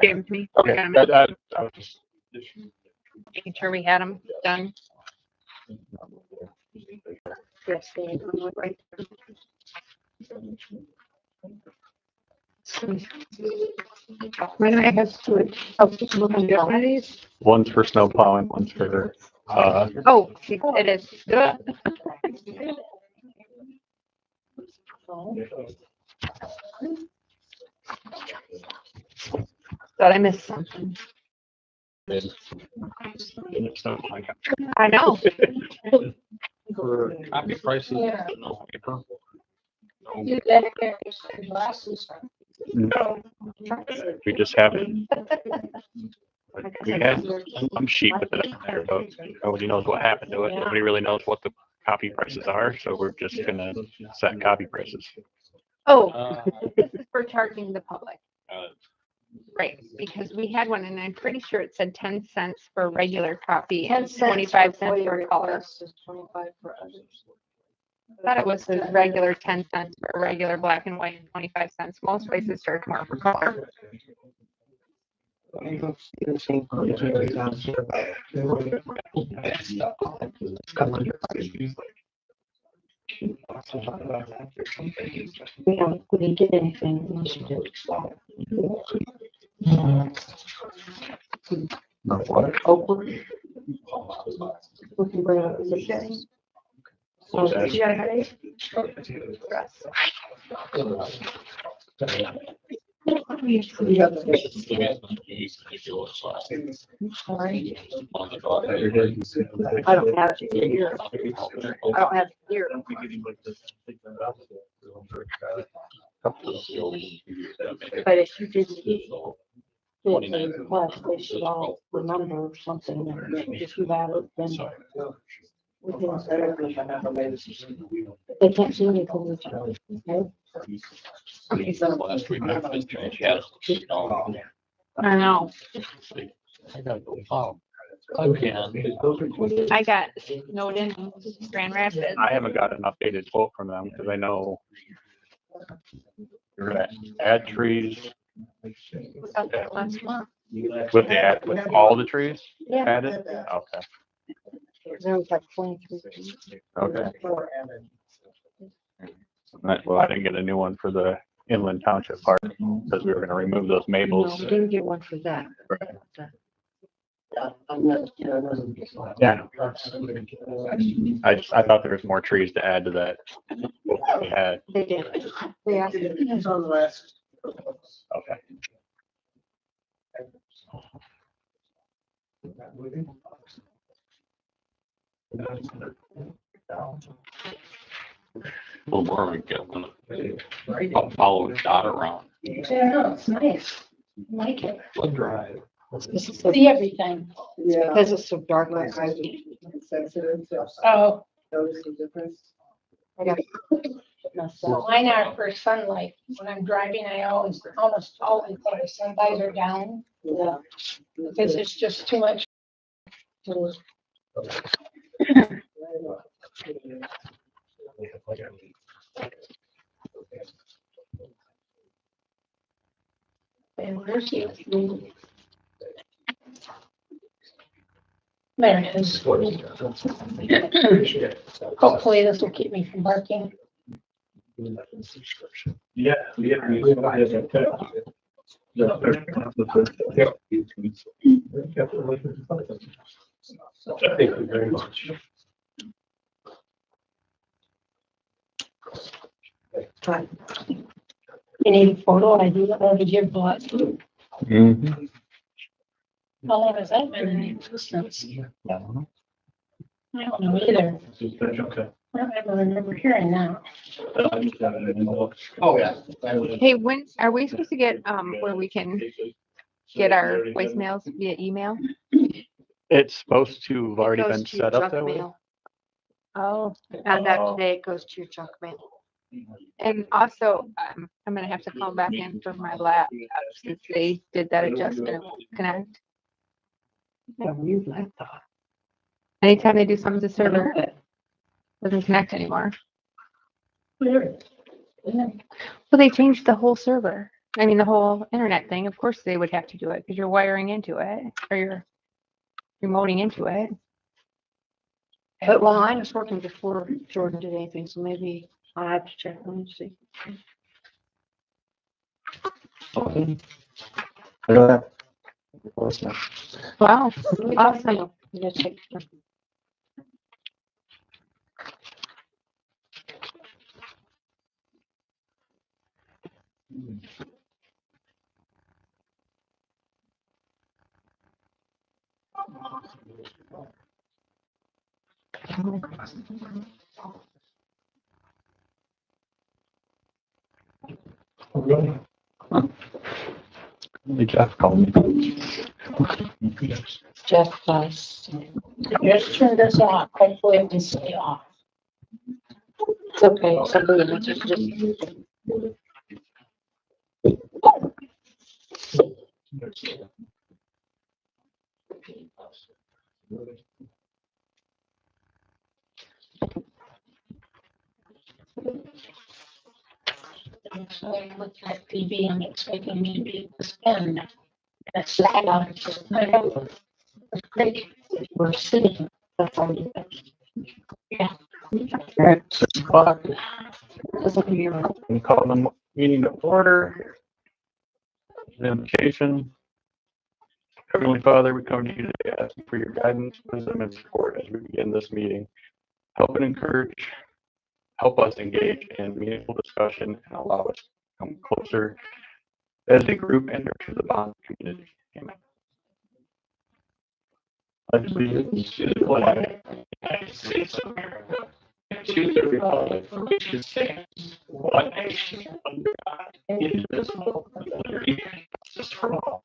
gave them to me. Okay, I got 'em I was just. making sure we had them done. Yes, they look right there. Why do I have two? Oh, look on one of these. One's for snow plowing, one's for, Oh, it is. Good. Thought I missed something. I know. For copy prices. No, April. No, we just haven't. We had some sheet with it on there, but nobody knows what happened to it. Nobody really knows what the copy prices are, so we're just gonna set copy prices. Oh, this is for charging the public. Right, because we had one and I'm pretty sure it said 10 cents for a regular copy and 25 cents for color. 25 for others. I thought it was the regular 10 cents for a regular black and white and 25 cents. Most places charge more for color. We didn't get anything unless you did. Oakland. We can bring it up to the city. So, You got a headache? Stress. Sorry. I don't have it here. I don't have it here. But if you did request, they should all remember something. And if you've added, then we can set it. They can't see anything. Okay? Okay, so Last week. I know. I gotta go follow. Again. I got snowed in Grand Rapids. I haven't got an updated quote from them because I know you're gonna add trees We got that last month. with the add, with all the trees Yeah. added? Okay, There was like 23 trees. okay. Well, I didn't get a new one for the inland township part because we were gonna remove those No, maples. we didn't get one for that. Yeah. I thought there was more trees to add to that. We had, They did. They asked. It's on the last. okay. Little more we get one. I'll follow Dot around. Yeah, it's nice. I like it. Blood drive. This is so, See everything. Yeah. because it's so dark. My eyes are sensitive, so Oh, notice the difference. I got myself. mine are for sunlight. When I'm driving, I almost always put the sun visor down Yeah. because it's just too much. And where's you? There it is. Hopefully this will keep me from barking. Yeah. Thank you very much. You need a photo ID or to give blood. Mm-hmm. How long has that been in existence? I don't know either. Okay. I don't ever remember hearing that. Oh, yeah. Hey, when are we supposed to get where we can get our voicemails via email? It's supposed to have already It goes been to your set up junk that way. mail. Oh, Found out Oh. today it goes to your junk mail. and also I'm gonna have to call back in for my lap since they did that adjustment of connect. Yeah, weird laptop. Anytime they do something to the server, it doesn't connect anymore. Weird. Well, they changed the whole server. I mean, the whole internet thing, of course they would have to do it because you're wiring into it or you're remoting into it. But well, I was working before Jordan did anything, so maybe I'll have to check. Let me see. Okay. I don't have. Voicemail. Wow. Awesome. Yeah, check. Oh, really? Huh. Only Jeff called me. Jeff, Just turn this off. Hopefully it can stay off. it's okay. Somebody will just. So I looked at TV and it's making me be this pen. That's loud. It's just my nose. It's great. We're sitting. That's all you Yeah. At 6 o'clock, doesn't hear. we call the meeting to order. Invocation. Heavenly Father, we come to you today asking for your guidance, wisdom, and support as we begin this meeting. Help us engage in meaningful discussion and allow us to come closer as a group and nurture the bond community. Amen. I allegiance to the flag of the United States of America and to the republic for which it stands, one nation under God, indivisible, with liberty and justice for all.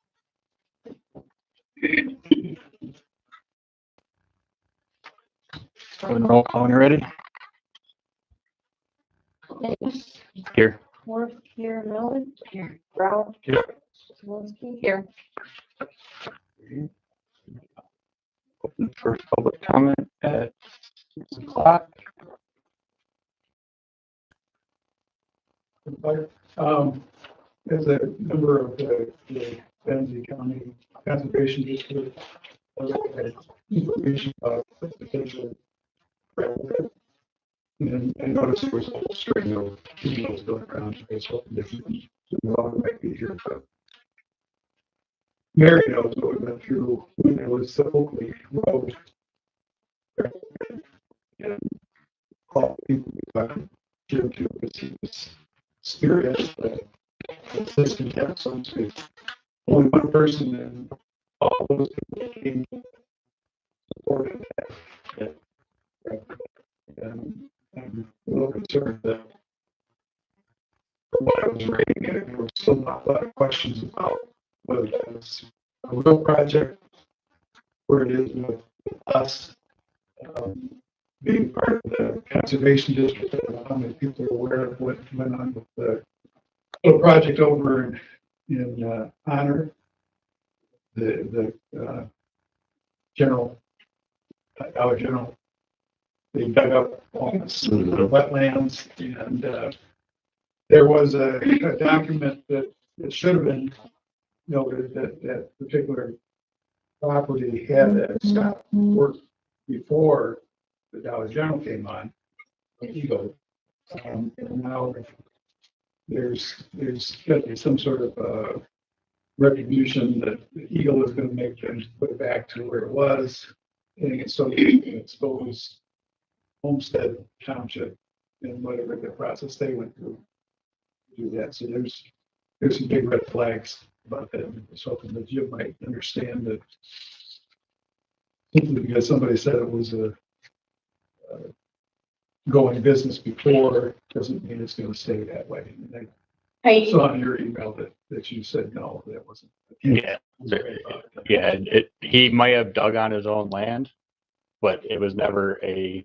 Roll call when you're ready. Here. Worth here, Melvin. Here. Brown. Here. Swansky. Here. Open first public comment at 6 o'clock. As a member of the Benzie County Conservation District, I had information about the potential gravel pit. And I noticed there was a whole string of videos going around, so I was hoping that you might be here, but Mary knows what we went through when it was the Oakley Road. And all the people we talked to, because he was serious, but the system kept some to only one person, and all those people came supported that. And I'm a little concerned that from what I was reading, there were still not a lot of questions about whether that's a real project, where it is with us being part of the conservation district, and how many people are aware of what went on with the little project over in Honor, the general, Dollar General. They dug up all this wetlands, and there was a document that it should have been noted that that particular property had stopped work before the Dollar General came on. Eagle. And now there's got to be some sort of recognition that the Eagle is going to make them put it back to where it was, and it's so you can expose Homestead Township and whatever the process they went through to do that. So there's some big red flags about that. I was hoping that you might understand that simply because somebody said it was a going business before doesn't mean it's going to stay that way. And I saw in your email that you said no, that wasn't. Yeah. Yeah. He might have dug on his own land, but it was never a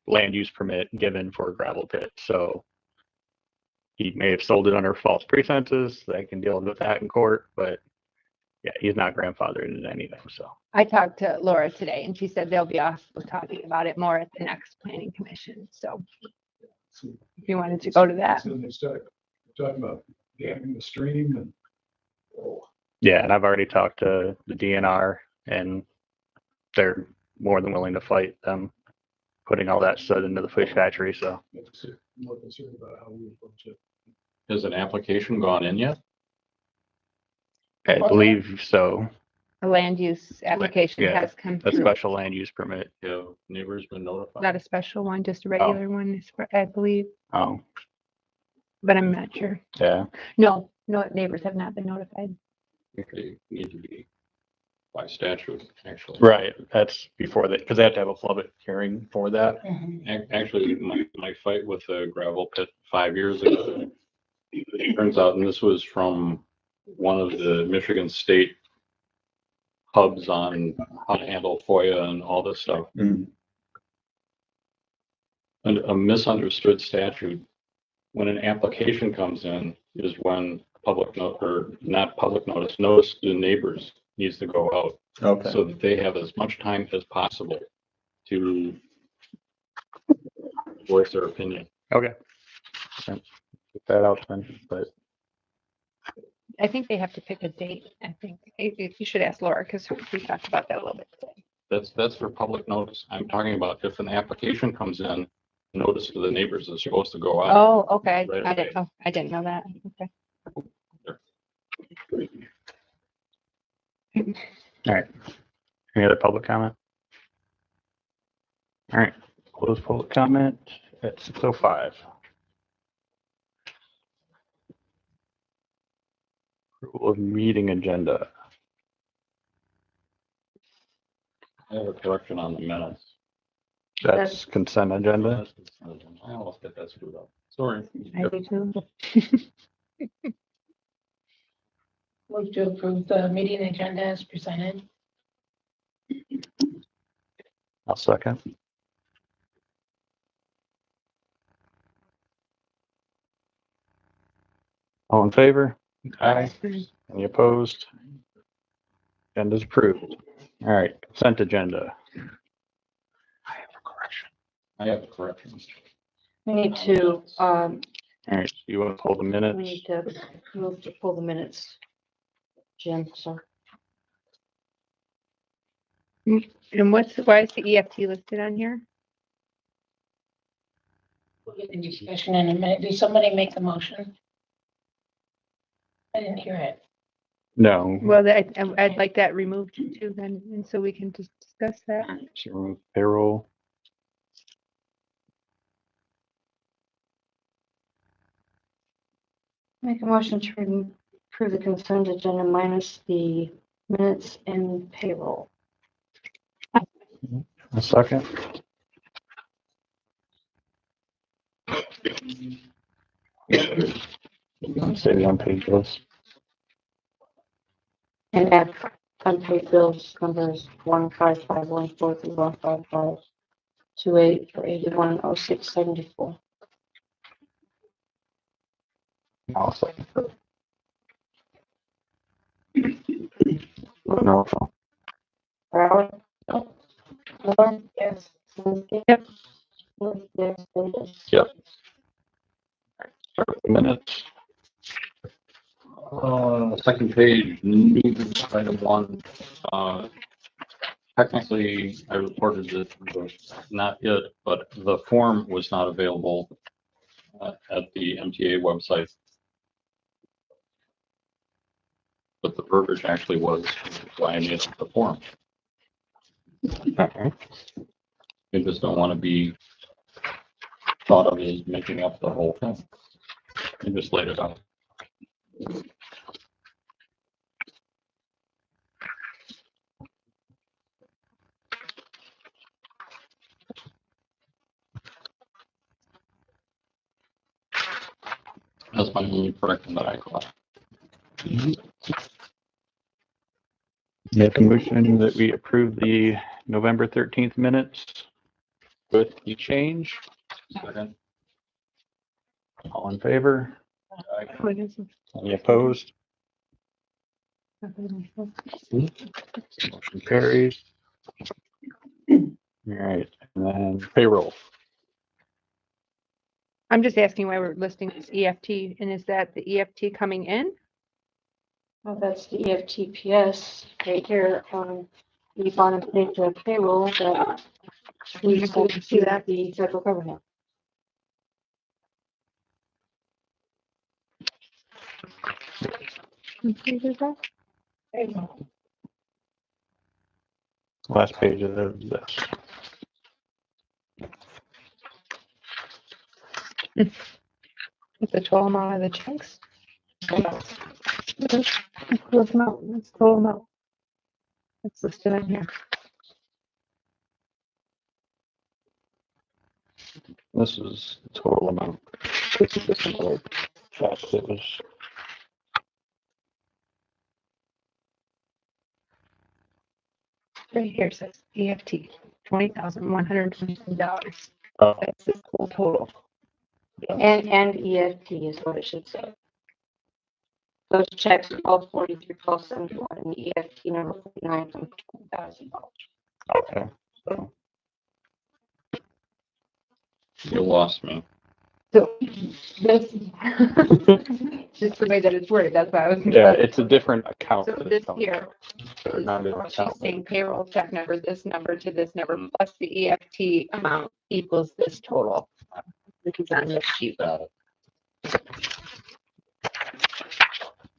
land use permit given for a gravel pit. So he may have sold it under false pretenses. They can deal with that in court, but yeah, he's not grandfathered in anything. So I talked to Laura today and she said they'll be also talking about it more at the next planning commission. So if you wanted to go to that. So they start talking about damming the stream and. Yeah, and I've already talked to the DNR and they're more than willing to fight them putting all that stuff into the fish hatchery, so. More concerned about how we approach it. Has an application gone in yet? I believe so. A land use application Yeah, has come A through. special land use permit. Have neighbors been notified? Not a special one, just a regular one, I believe, Oh, but I'm not sure. yeah. No, neighbors have not been notified. They need to be by statute, actually. Right, that's before they, because they have to have a public hearing for that. Actually, my fight with the gravel pit 5 years ago, it turns out, and this was from one of the Michigan State hubs on how to handle FOIA and all this stuff. Mm. And a misunderstood statute, when an application comes in, is when public note, or not public notice to neighbors needs to go out. Okay. So that they have as much time as possible to voice their opinion. Okay. Get that out then, but I think they have to pick a date. I think you should ask Laura because we talked about that a little bit today. That's for public notice. I'm talking about if an application comes in, notice to the neighbors is supposed to go out. Oh, okay. Right I away. didn't. Oh, I didn't know that. Okay. all right. Any other public comment? All right, close public comment at 6:05. Approval of meeting agenda. I have a correction on the minutes. That's consent agenda. I almost get that screwed up. Sorry. I do too. Move to approve the meeting agenda as presented. I'll second. All in favor? Aye. Any opposed? Agenda's approved. All right, consent agenda. I have a correction. We need to, All right, so you want to pull the we minutes? need to move to pull the minutes. Jim, so. And why is the EFT listed on here? We'll get the discussion in a minute. Did somebody make the motion? I didn't hear it. No. Well, I'd like that removed too then, and so we can just discuss that. So remove payroll. Make a motion to approve the consent agenda minus the minutes and payroll. A second. Say the unpaid bills. And add unpaid bills numbers 15514315528 for 810674. I'll second. No. Howard? Miller? Yes. Lindsay? Yep. Wood? Yes, Davis? Yep. Start with the minutes. Second page, new business item 1. Technically, I reported that it was not it, but the form was not available at the MTA website. But the verbiage actually was, so I made the form. Okay. You just don't want to be thought of as making up the whole thing. You just laid it out. That's my only correction that I caught. Make a motion that we approve the November 13th minutes with the change. Second. All in favor? Oh, it is. Any opposed? Motion carries. All right, and then payroll. I'm just asking why we're listing this EFT, and is that the EFT coming in? Well, that's the EFTPS right here, we want to put into payroll that we have to see that the federal government. Last page of this. It's the total amount of the checks. Let's total amount. It's listed in here. This is the total amount. This is just another check that was. Right here it says EFT, $20,122. Oh, That's the whole total. And EFT is what it should say. Those checks are all 43, 1271, and the EFT number 49 from $20,000. okay. So, You lost me. So this, just the way that it's worded, that's why I was. yeah, it's a different account. So that this it's coming here from. So is not an what she's account. saying payroll check number, this number to this number, plus the EFT amount equals this total. Which is on this sheet. So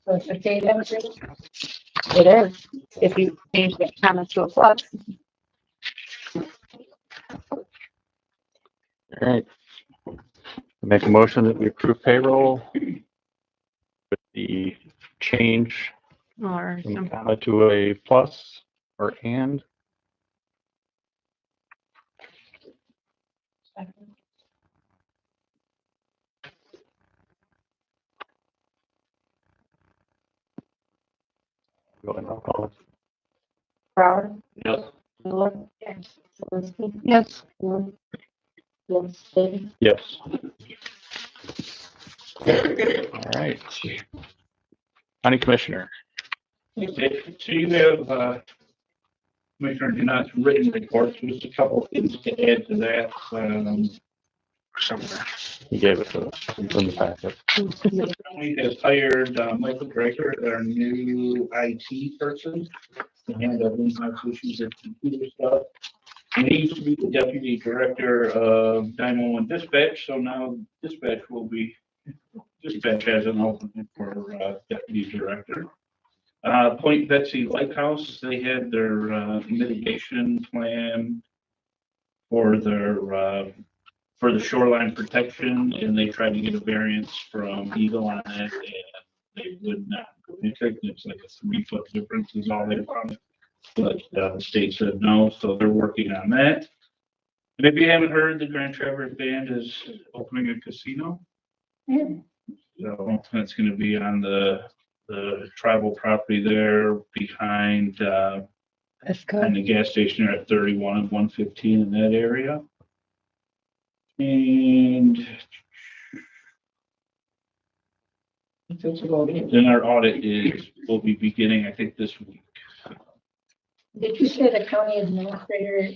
it's okay, that was it. It is, if you change the comma to a plus. All right. Make a motion that we approve payroll with the change Or from some, comma to a plus or and. Go ahead and roll call. Broward, Yes. Miller, Zelensky, yes, yes, David. Yes. All right. County Commissioner. So you have, Commissioner Janet's written reports, just a couple of things to add to that, somewhere. He gave it to us in the packet. We have hired Michael Draker, our new IT person, to handle in-house issues and computer stuff. And he used to be the deputy director of 911 dispatch, so now dispatch has an opening for deputy director. Point Betsy Lighthouse, they had their mitigation plan for for the shoreline protection, and they tried to get a variance from Eagle on it, and they would not. It's like a 3-foot difference is all they wanted, but the state said no, so they're working on that. And if you haven't heard, the Grand Traverse Band is opening a casino. So that's going to be on the tribal property there behind that's and good. the gas station there at 31 and 115 in that area. And that's about it. Then our audit will be beginning, I think, this week. Did you say the county administrator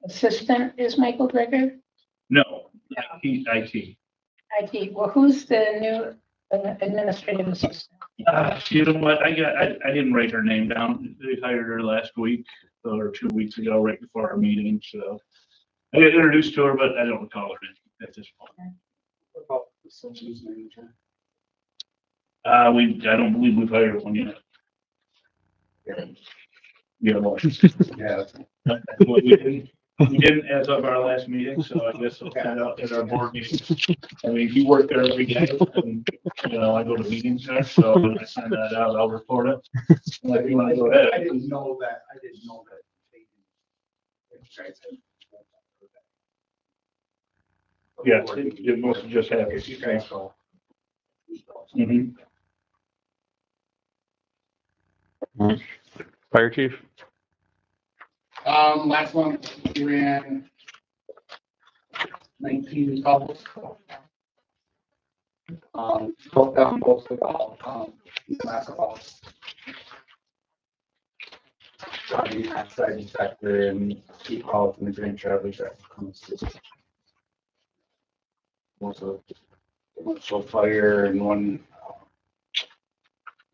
assistant is Michael Greger? No, IT. IT, well, who's the new administrative assistant? You know what? I didn't write her name down. They hired her last week or 2 weeks ago, right before our meeting. So I got introduced to her, but I don't recall her name at this point. I don't believe we've hired one yet. Yeah, well, Yeah. we didn't as of our last meeting, so I guess we'll find out at our board meeting. I mean, you work there every day, and, you know, I go to meetings there, so when I find that out, I'll report it. Like, you wanna go ahead? I didn't know that. Yeah, it must have just happened. You guys go. Mhm. Fire Chief. Last month we ran 19 calls. Broke down most of all, last calls. The outside inspector and key calls in the Grand Traverse. was a commercial fire and one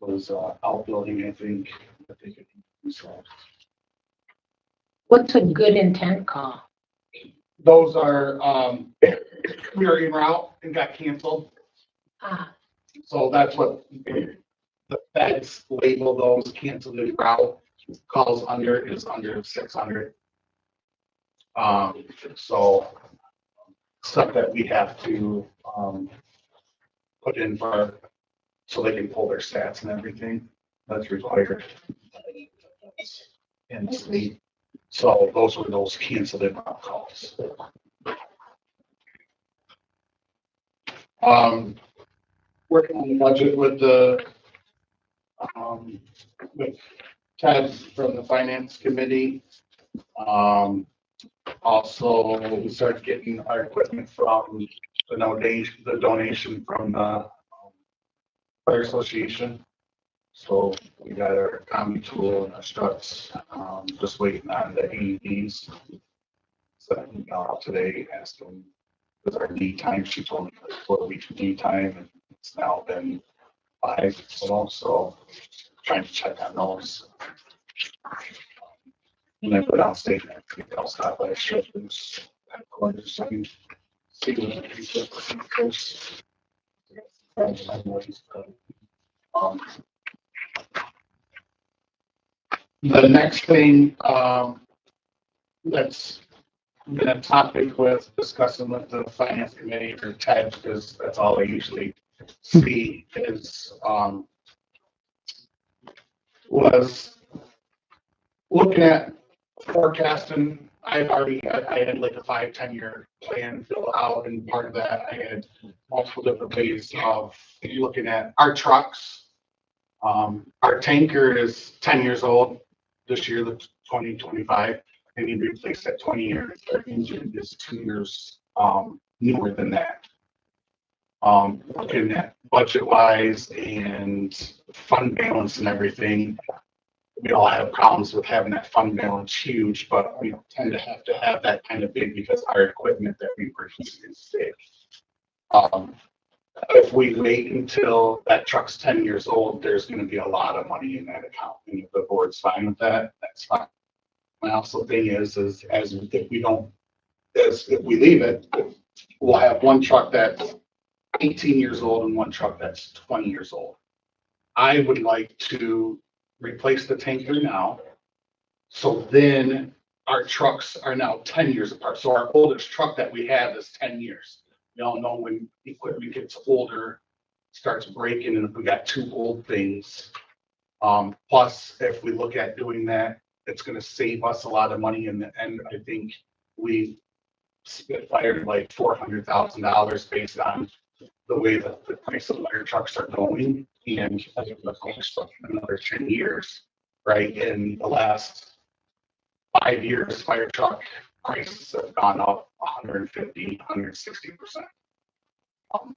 was outbuilding, I think, that they could use. So What's a good intent call? those are, we were en route and got canceled. Ah, So that's what the feds label those canceled en route calls under is under 600. So stuff that we have to, put in for, so they can pull their stats and everything that's required. And sleep. So those were those canceled en route calls. Working on the budget with the, with Ted from the finance committee. Also, we started getting our equipment from the donation from the fire association. So we got our combi tool and our struts, just waiting on the AEDs. So I got out today, asked them, with our lead time, she told me 4 weeks lead time, and it's now been 5, so trying to check on those. And I put out statement, I'll stop by shippers, quarters, so I can see what the next thing, that's been a topic with discussing with the finance committee or Ted, because that's all I usually see is, was looking at forecasting. I had like a 5-10 year plan filled out, and part of that I had multiple different ways of looking at our trucks. Our tanker is 10 years old this year, the 2025. They need to replace that 20 years. Our engine is 2 years newer than that. Looking at budget wise and fund balance and everything, we all have problems with having that fund balance huge, but we tend to have that kind of big because our equipment that we purchase is big. If we wait until that truck's 10 years old, there's going to be a lot of money in that account. And if the board's fine with that, that's fine. My also thing is if we leave it, we'll have one truck that's 18 years old and one truck that's 20 years old. I would like to replace the tanker now. So then our trucks are now 10 years apart. So our oldest truck that we have is 10 years. We all know when equipment gets older, starts breaking, and if we got 2 old things. Plus, if we look at doing that, it's going to save us a lot of money in the end. I think we spitfired like $400,000 based on the way that the price of fire trucks are going, and I think that's going to another 10 years, right? In the last 5 years, fire truck prices have gone up 150, 160%.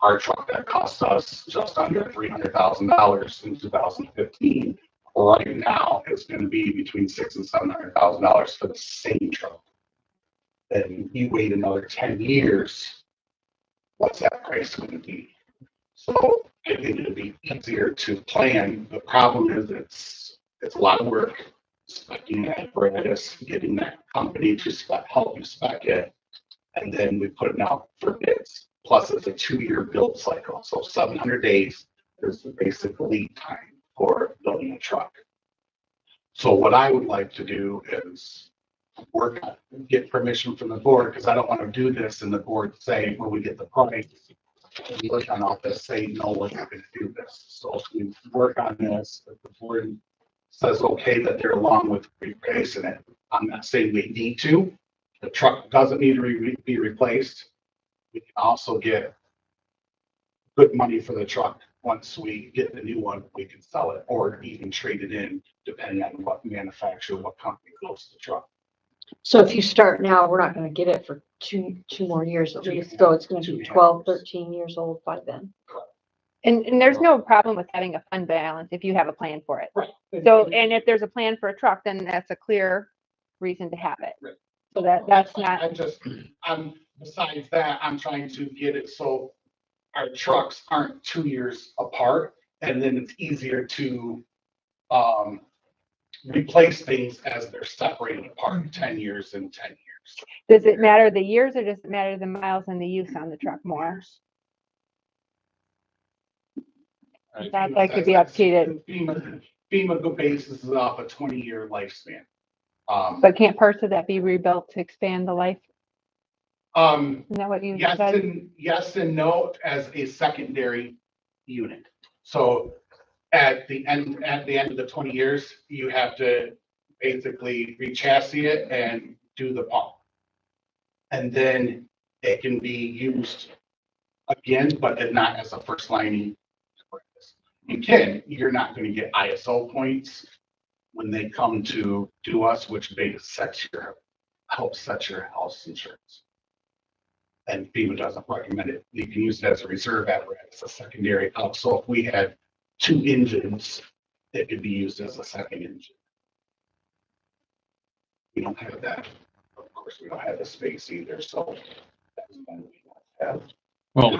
Our truck that cost us just under $300,000 in 2015, right now is going to be between $600,000 and $700,000 for the same truck. And you wait another 10 years, what's that price going to be? So I think it'd be easier to plan. The problem is it's a lot of work, specing that apparatus, getting that company to help you spec it, and then we put it out for bids. Plus, it's a 2-year build cycle, so 700 days is the basic lead time for building a truck. So what I would like to do is get permission from the board, because I don't want to do this and the board say, when we get the price, we look on all this, say, no, we're not going to do this. So if we work on this, if the board says okay that they're along with replacing it, I'm not saying we need to. The truck doesn't need to be replaced. We can also get good money for the truck. Once we get the new one, we can sell it or even trade it in, depending on what manufacturer, what company goes to the truck. So if you start now, we're not gonna get it for two more years at least, so it's gonna be 12, 13 years old by then. And there's no problem with having a fund balance if you have a plan for it. Right. So, and if there's a plan for a truck, then that's a clear reason to have it. Right. So that's not, besides that, I'm trying to get it so our trucks aren't 2 years apart, and then it's easier to replace things as they're separated apart, 10 years and 10 years. Does it matter the years or does it matter the miles and the use on the truck more? That could be updated, FEMA bases it off a 20-year lifespan. but can't parts of that be rebuilt to expand the life? Isn't that what you Yes said? yes and no as a secondary unit. So at the end of the 20 years, you have to basically re-chassis it and do the pump. And then it can be used again, but then not as a first lining. You're not going to get ISO points when they come to do us, which helps set your house insurance. And FEMA doesn't recommend it. You can use it as a reserve apparatus, a secondary out. So if we had 2 engines, it could be used as a second engine. We don't have that. Of course, we don't have the space either. So that's one we don't have. Well,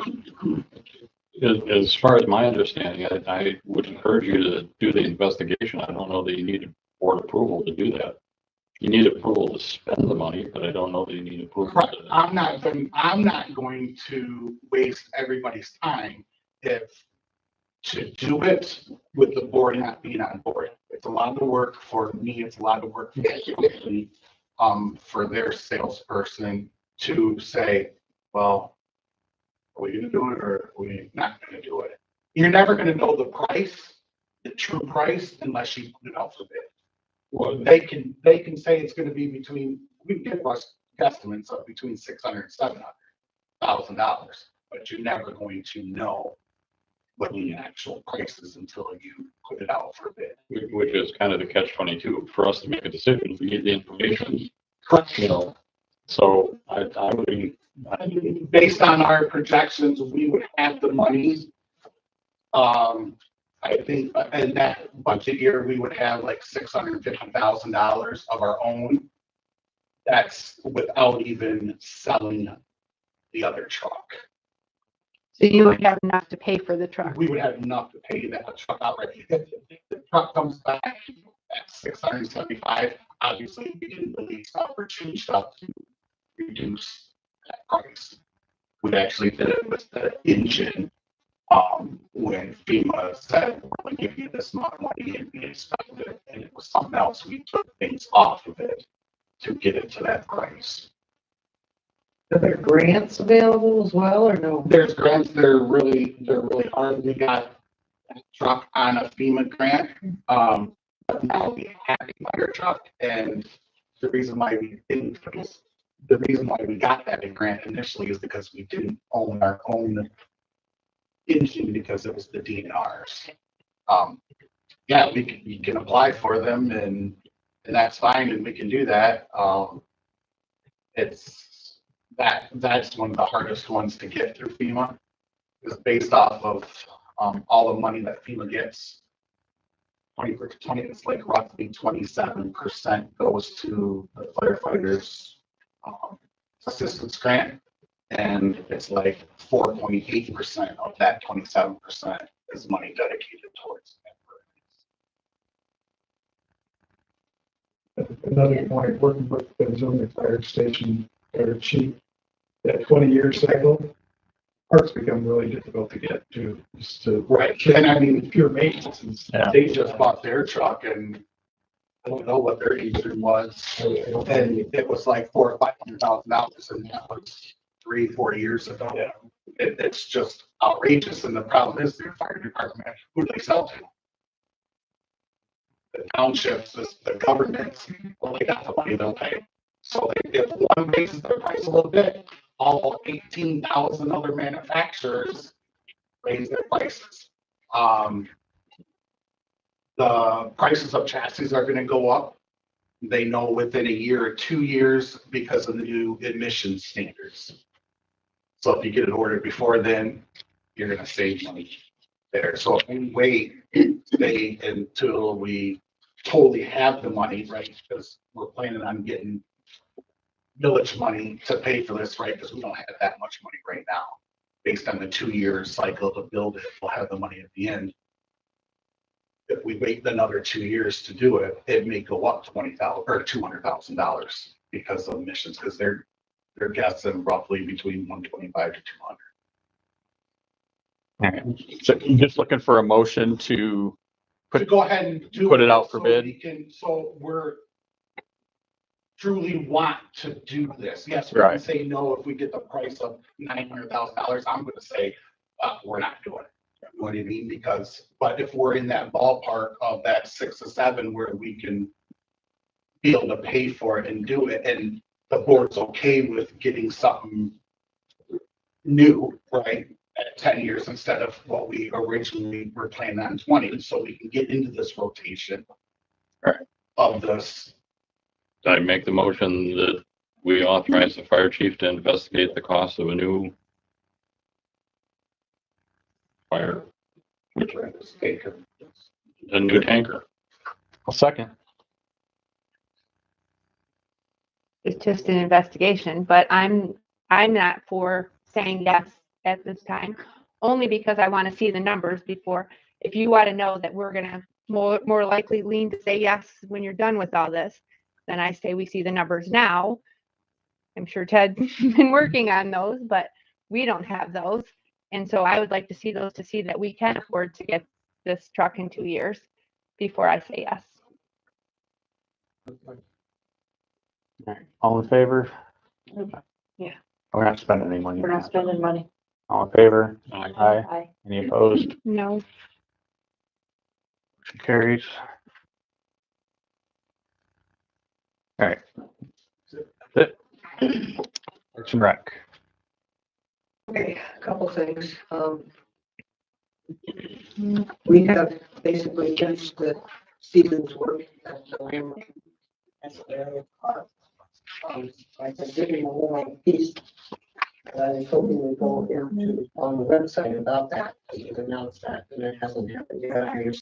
as far as my understanding, I would encourage you to do the investigation. I don't know that you need board approval to do that. You need approval to spend the money, but I don't know that you need approval. Correct. I'm not going to waste everybody's time to do it with the board not being on board. It's a lot of work for me. It's a lot of work for the company, for their salesperson to say, well, are we going to do it or are we not going to do it? You're never going to know the price, the true price, unless you put it out for bid. Well, they can say it's going to be we can give us estimates of between $600,000 and $700,000, but you're never going to know what the actual price is until you put it out for bid. Which is kind of the catch-22 for us to make a decision. We need the information. Correct. You know, so I would based on our projections, we would have the money. I think in that budget year, we would have like $650,000 of our own. That's without even selling the other truck. So you would have enough to pay for the truck. We would have enough to pay that truck outright. If the truck comes back at 675, obviously we can release opportunity stuff to reduce that price. We actually did it with the engine. When FEMA said we're going to give you this amount of money and we expected it, and it was something else, we took things off of it to get it to that price. Are there grants available as well, or no? There's grants. They're really hard. We got a truck on a FEMA grant. But now we have a fire truck, and the reason why we got that grant initially is because we didn't own our own engine because it was the DNRs. Yeah, we can apply for them and that's fine, and we can do that. That's one of the hardest ones to get through FEMA, is based off of all the money that FEMA gets. 20, it's like roughly 27% goes to the firefighters assistance grant, and it's like 4.8% of that 27% is money dedicated towards that. Another point, working with the zoning fire station, fire chief, that 20-year cycle, parts become really difficult to get to. Right, and I mean, pure maintenance. they just bought their truck, and I don't know what their engine was, and it was like $400,000 or $500,000, and that was 3-4 years ago. Yeah. It's just outrageous, and the problem is their fire department, who do they sell to? The townships, the governments, well, they got the money, they'll pay. So if one raises their price a little bit, all 18,000 other manufacturers raise their prices. The prices of chassis are going to go up. They know within a year or 2 years because of the new emission standards. So if you get it ordered before then, you're going to save money there. So if we wait until we totally have the money, right? Because we're planning on getting village money to pay for this, right? Because we don't have that much money right now. Based on the 2-year cycle to build it, we'll have the money at the end. If we wait another 2 years to do it, it may go up $20,000 or $200,000 because of emissions, because they're guessing roughly between 125 to 200. All right. So you're just looking for a motion to To go ahead and do put it out for so bid? we can, so we're truly want to do this. Yes, we can Right. say no if we get the price of $900,000. I'm going to say, we're not doing it. You know what I mean? Because, but if we're in that ballpark of that 6 to 7 where we can be able to pay for it and do it, and the board's okay with getting something new, right? At 10 years instead of what we originally were planning on 20, so we can get into this rotation. Right. Of this. I make the motion that we authorize the fire chief to investigate the cost of a new fire, a new tanker. a second. It's just an investigation, but I'm not for saying yes at this time, only because I want to see the numbers before. If you want to know that we're gonna more likely lean to say yes when you're done with all this, then I say we see the numbers now. I'm sure Ted's been working on those, but we don't have those. And so I would like to see those to see that we can afford to get this truck in 2 years before I say yes. All right. All in favor? Yeah. We're not spending any money. We're not spending money. All in favor? Aye. Aye. Any opposed? No. Motion carries. All right. That's it. Parks and Rec. Okay, a couple things. We have basically finished the season's work at the Lamb. That's the area park. I've been giving a little piece. I was hoping to go into on the website about that. You announced that, and it hasn't happened yet.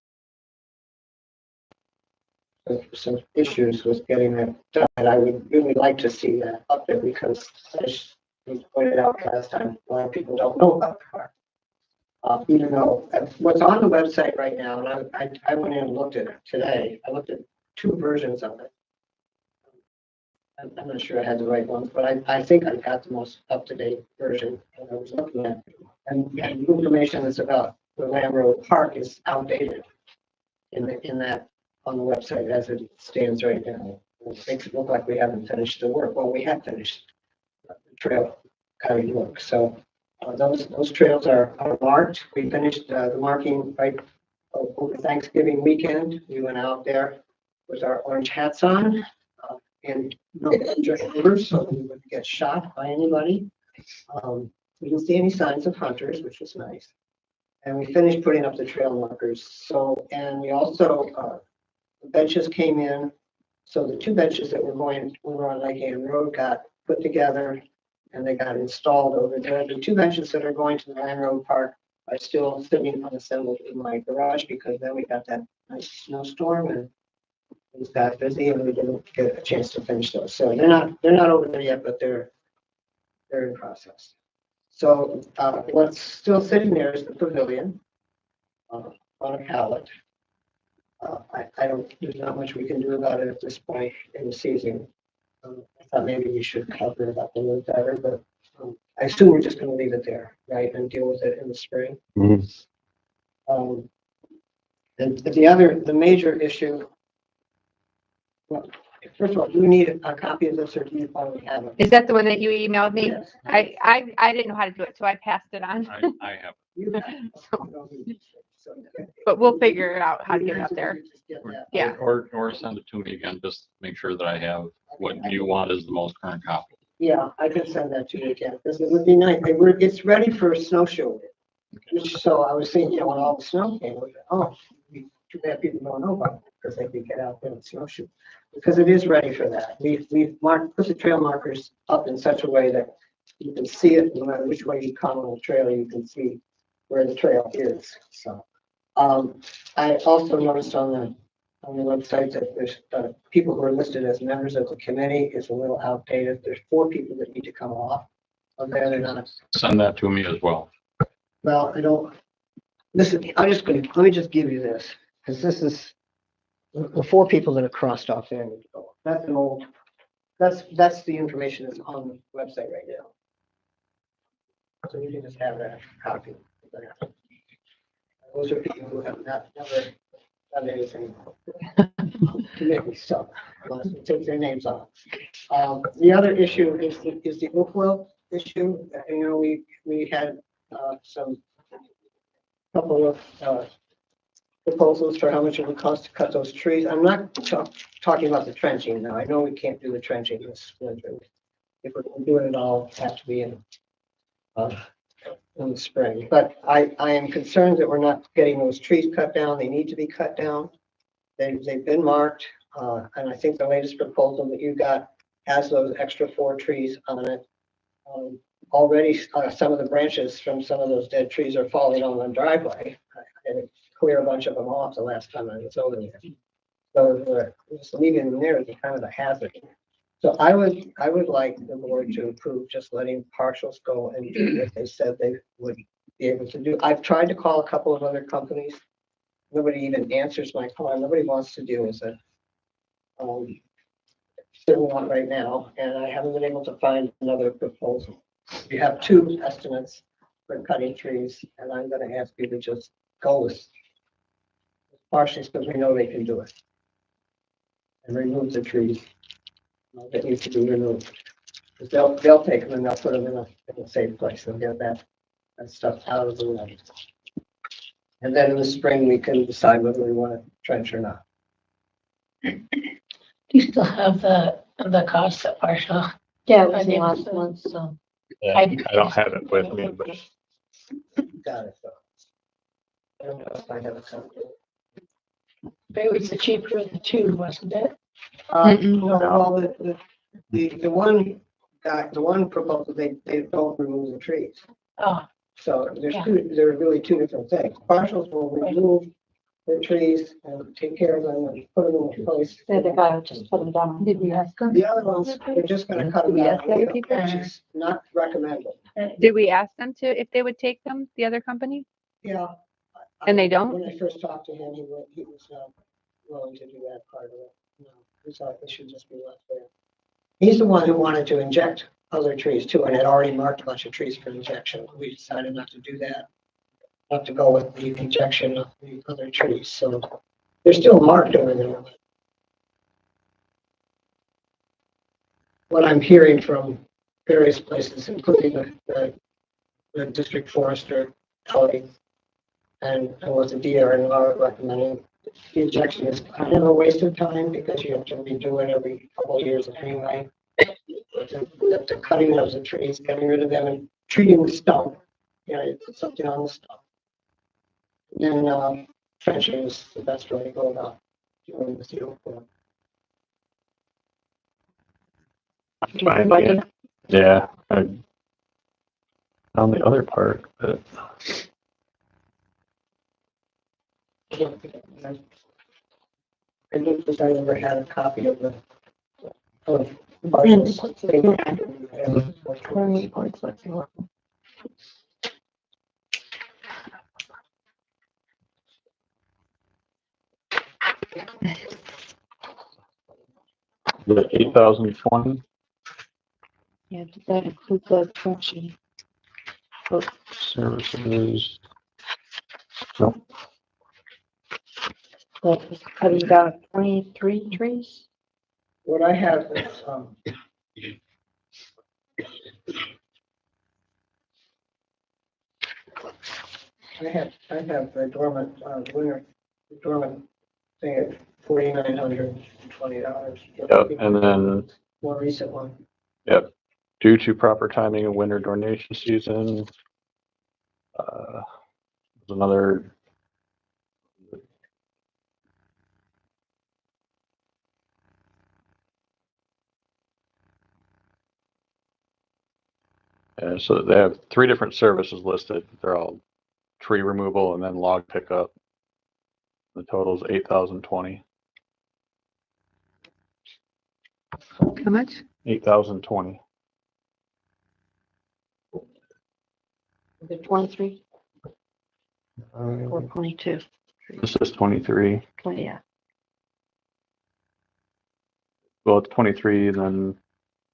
There's some issues with getting that done. And I would really like to see that up there because as we pointed out last time, a lot of people don't know about the park. Even though what's on the website right now, and I went in and looked at it today. I looked at 2 versions of it. I'm not sure I had the right ones, but I think I got the most up-to-date version that I was looking at. And the information that's about the Lamb Road Park is outdated in that on the website as it stands right now. It makes it look like we haven't finished the work. Well, we have finished the trail kind of work. So those trails are marked. We finished the marking right over Thanksgiving weekend. We went out there with our orange hats on and no orders, so we wouldn't get shot by anybody. We didn't see any signs of hunters, which was nice. And we finished putting up the trail markers. So, and we also, the benches came in. So the 2 benches that were on Lake Ann Road got put together and they got installed over there. The 2 benches that are going to the Lamb Road Park are still sitting unassembled in my garage because then we got that nice snowstorm and it got busy and we didn't get a chance to finish those. So they're not over there yet, but they're in process. So what's still sitting there is the pavilion on a pallet. There's not much we can do about it at this point in the season. I thought maybe we should cover it up a little better, but I assume we're just going to leave it there, right, and deal with it in the spring. Mm-hmm. And the major issue. Well, first of all, do we need a copy of this, or do you probably have it? Is that the one that you emailed me? Yes. I didn't know how to do it, so I passed it on. I have. You have it. So, But we'll figure out how to get it up there. Just get that. Yeah. Or send it to me again, just make sure that I have what you want as the most current copy. Yeah, I can send that to you again, because it would be nice. It's ready for snowshoeing. So I was thinking, when all the snow came, too bad people don't know about it, because they could get out there and snowshoe. Because it is ready for that. We've put the trail markers up in such a way that you can see it, no matter which way you come on the trail, you can see where the trail is. So I also noticed on on the website that there's, people who are listed as members of the committee is a little outdated. There's 4 people that need to come off of there. They're not. Send that to me as well. Well, I don't, listen, let me just give you this, because this is, the 4 people that are crossed off there need to go. That's an old, that's the information that's on the website right now. So you can just have that copy. Those are people who have never done anything to make me stop, unless we take their names off. The other issue is the Oakville issue. You know, we had some couple of proposals for how much it would cost to cut those trees. I'm not talking about the trenching now. I know we can't do the trenching this winter. If we're doing it all, it has to be in the spring. But I am concerned that we're not getting those trees cut down. They need to be cut down. They've been marked, and I think the latest proposal that you got has those extra 4 trees on it. Already, some of the branches from some of those dead trees are falling on the driveway. I had to clear a bunch of them off the last time I was over there. So just leaving them there is kind of a hazard. So I would like the board to approve just letting partials go and do what they said they would be able to do. I've tried to call a couple of other companies. Nobody even answers my call. Nobody wants to do is it. Certainly not right now, and I haven't been able to find another proposal. We have 2 estimates for cutting trees, and I'm going to ask you to just go with partials because we know they can do it. And remove the trees that need to be removed. Because they'll take them and they'll put them in a safe place. They'll get that stuff out of the way. And then in the spring, we can decide whether we want to trench or not. Do you still have the cost of partial? Yeah, it was the last one, so. Yeah, I don't have it with me, but Got it. So. I don't know if I have a copy. But it was the cheaper of the 2, wasn't it? No, well, the one guy, the one proposal, they don't remove the trees. Oh, So there are really 2 different things. Partials will remove the trees and take care of them and put them in place. The other guy would just put them down. Did we ask them? The other ones, they're just gonna cut them Yes, out, the other people? which is not recommended. Did we ask them to, if they would take them, the other company? Yeah. And they don't? When I first talked to him, he was not willing to do that part of it. No, he thought they should just be left there. He's the one who wanted to inject other trees too, and had already marked a bunch of trees for injection. We decided not to do that. Not to go with the injection of the other trees, so they're still marked over there. What I'm hearing from various places, including the district forester, Ellie, and what the DRNR are recommending, the injection is kind of a waste of time because you have to redo it every couple of years anyway. The cutting of the trees, getting rid of them and treating the stump, you know, you put something on the stump. Then trenching is the best way to go about doing the seal. fine. Yeah. On the other part, but I don't think I ever had a copy of the The 8,020 Yeah, did that include the trenching? services. That was cutting down 23 trees? What I have is, I have the dormant, winter, dormant thing at $4,920. Yep, and then, More recent one. yep, due to proper timing of winter donation season. There's another. So they have 3 different services listed. They're all tree removal and then log pickup. The total is 8,020. How much? 8,020. Is it 23 or 22? This is 23. 20, yeah. Well, it's 23, then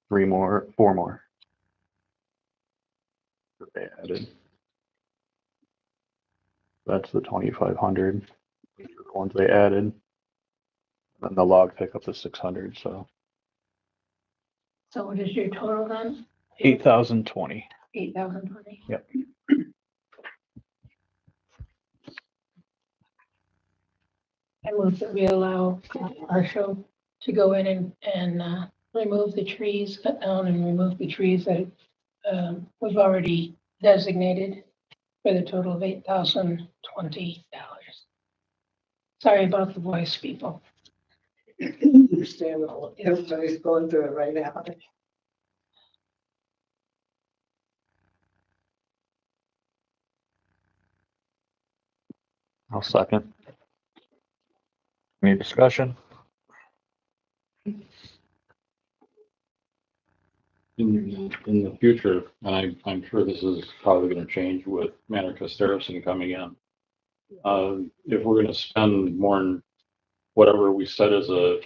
4 more. That they added. That's the 2,500. These are the ones they added. And then the log pickup is 600, so So what is your total then? 8,020. 8,020? Yep. I move that we allow our show to go in and remove the trees, cut down and remove the trees that we've already designated for the total of $8,020. Sorry about the voice, people. Understandable. Everybody's going through it right now. I'll second. Any discussion? In the future, and I'm sure this is probably gonna change with Manor Casterison coming in. If we're gonna spend more than whatever we set as a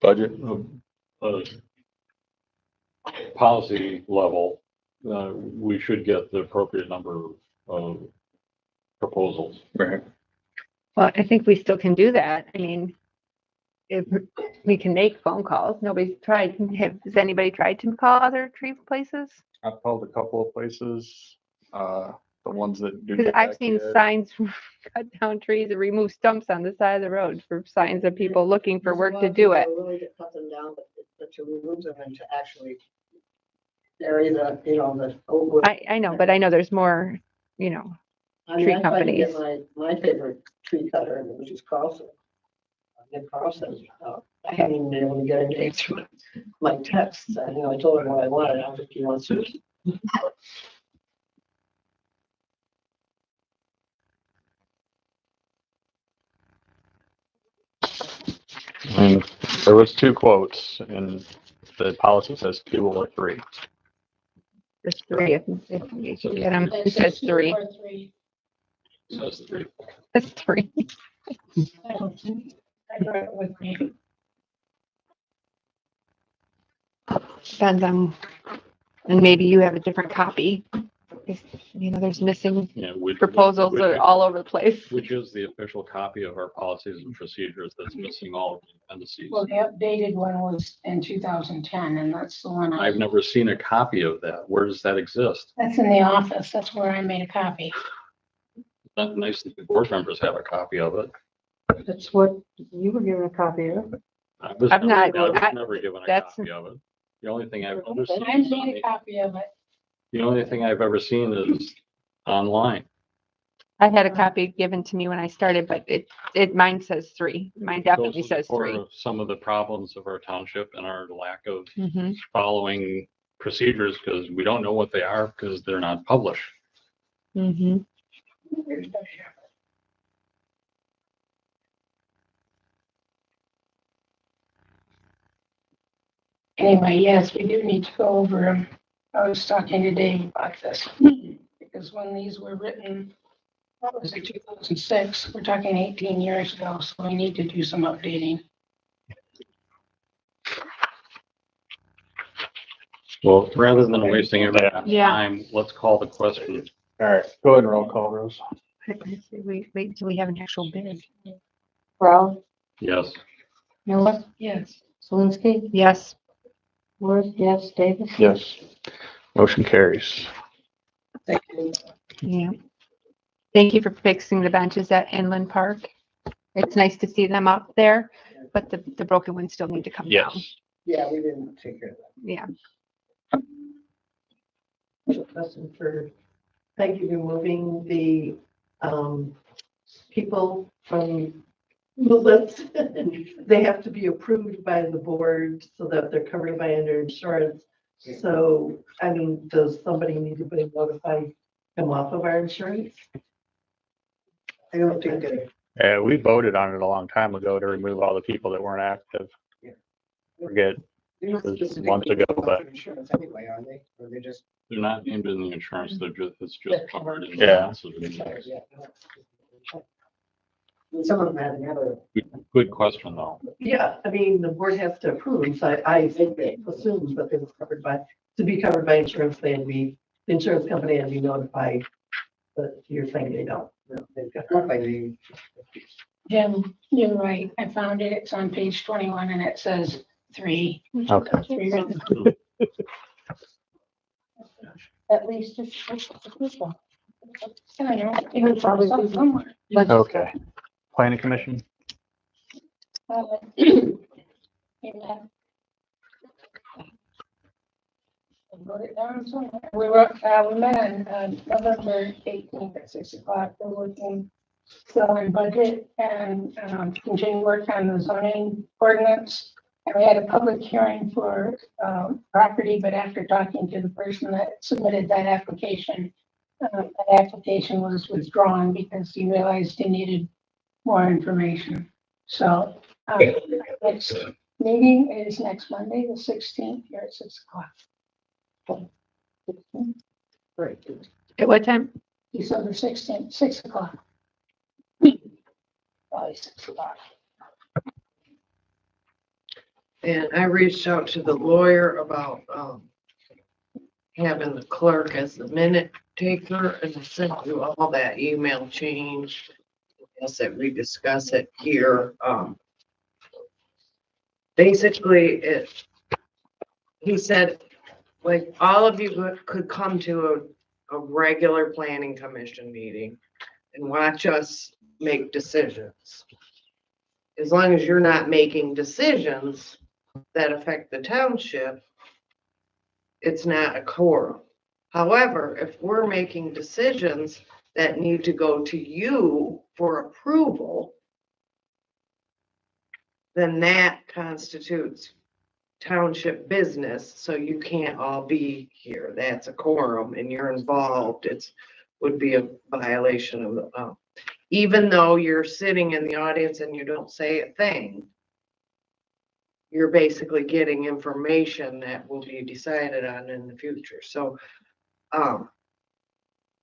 Budget? a policy level, we should get the appropriate number of proposals. Right. Well, I think we still can do that. I mean, if we can make phone calls, nobody's tried. Has anybody tried to call other tree places? I've called a couple of places, the ones that do. Because I've back seen here. signs, cut down trees and remove stumps on the side of the road for signs of people looking for work to do it. Really to cut them down, but to remove them and to actually bury the, the old wood. I know, but I know there's more, I mean, tree I tried to get companies. my favorite tree cutter, which is Carlson. Nick Carlson, I haven't even been able to get a name through my texts. I told him what I wanted. I don't think he wants to. And there was 2 quotes and the policy says 2 or 3. There's 3 if you can get them. It says 3. Or three. Says 3. It's 3. I brought it with me. Depends on, and maybe you have a different copy. If, there's missing Yeah, proposals that are all over the place. which is the official copy of our policies and procedures that's missing all of the appendices. Well, the updated one was in 2010, and that's the one I've never seen a copy of that. Where does that exist? that's in the office. That's where I made a copy. That's nice that the board members have a copy of it. That's what you were given a copy of. I was I've never, not- I was never given a that's- copy of it. The only thing I've ever seen, I made a copy of it. the only thing I've ever seen is online. I had a copy given to me when I started, but mine says 3. Mine definitely Those are says 3. for some of the problems of our township and our lack of Mm-hmm. following procedures because we don't know what they are because they're not published. Mm-hmm. Anyway, yes, we do need to go over them. I was talking to Dave about this because when these were written, what was it, 2006? We're talking 18 years ago, so we need to do some updating. Well, rather than wasting everybody's Yeah. time, let's call the question. All right, go ahead and roll call, Rose. We wait until we have an actual bid. Brown, Yes. Miller, Yes. Zelinski, Yes. Ward, yes, Davis. Yes. Motion carries. Thank you. Yeah. Thank you for fixing the benches at Inland Park. It's nice to see them up there, but the broken ones still need to come down. Yes. Yeah, we didn't take care of Yeah. Question for, thank you for moving the, people from the list. They have to be approved by the board so that they're covered by under insurance. So, I mean, does somebody need to be notified come off of our insurance? I don't think that. We voted on it a long time ago to remove all the people that weren't active. Yeah. Forget They're not It was specific months to ago, about but- Insurance anyway, are they? Or they just? They're not named in the insurance, it's just covered in. Yeah. Yeah. And some of them have never. Good question, though. Yeah, I mean, the board has to approve, so I think they assume that it was covered by, to be covered by insurance, they'd be, the insurance company had to be notified. But you're saying they don't. No, they've got nothing. Jim, you're right. I found it. It's on page 21 and it says 3. Okay. 3 written. At least it's this one. I don't know. It was probably somewhere. Okay. Planning commission? Amen. Wrote it down somewhere. We met on November 18th at 6 o'clock. We're working still on budget and continue work on the zoning ordinance. And we had a public hearing for property, but after talking to the person that submitted that application was withdrawn because he realized he needed more information. So next meeting is next Monday, the 16th, here at 6 o'clock. Right. At what time? December 16th, 6 o'clock. Probably 6 o'clock. And I reached out to the lawyer about, having the clerk as the minute taker, and I sent you all that email change. Yes, that we discuss it here. Basically, he said, like, all of you could come to a regular planning commission meeting and watch us make decisions. As long as you're not making decisions that affect the township, it's not a quorum. However, if we're making decisions that need to go to you for approval, then that constitutes township business, so you can't all be here. That's a quorum and you're involved. Would be a violation of the, even though you're sitting in the audience and you don't say a thing, you're basically getting information that will be decided on in the future. So,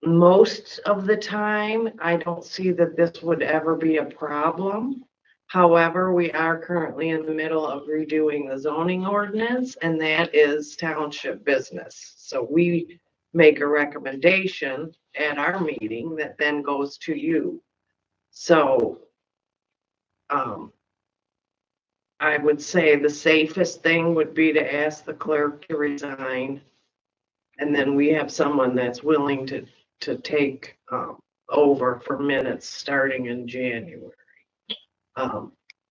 most of the time, I don't see that this would ever be a problem. However, we are currently in the middle of redoing the zoning ordinance, and that is township business. So we make a recommendation at our meeting that then goes to you. So, I would say the safest thing would be to ask the clerk to resign. And then we have someone that's willing to take, over for minutes starting in January.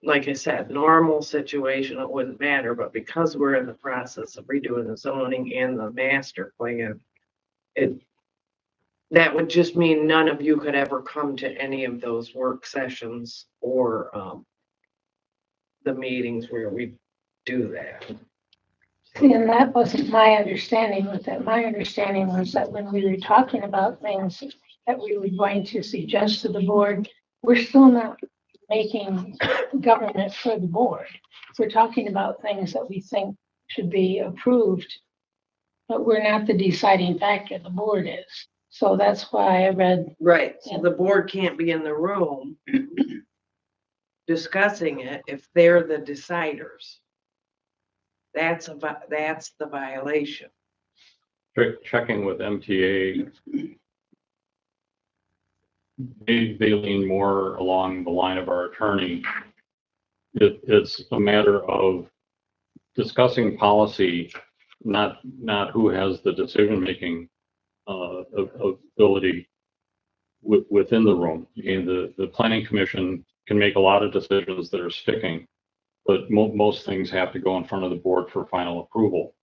Like I said, normal situation, it wouldn't matter, but because we're in the process of redoing the zoning and the master plan, that would just mean none of you could ever come to any of those work sessions or, the meetings where we do that. See, and that wasn't my understanding with that. My understanding was that when we were talking about things that we were going to suggest to the board, we're still not making government for the board. We're talking about things that we think should be approved, but we're not the deciding factor, the board is. So that's why I read. Right, so the board can't be in the room discussing it if they're the deciders. That's the violation. Checking with MTA, they lean more along the line of our attorney. It's a matter of discussing policy, not who has the decision-making ability within the room. And the planning commission can make a lot of decisions that are sticking, but most things have to go in front of the board for final approval.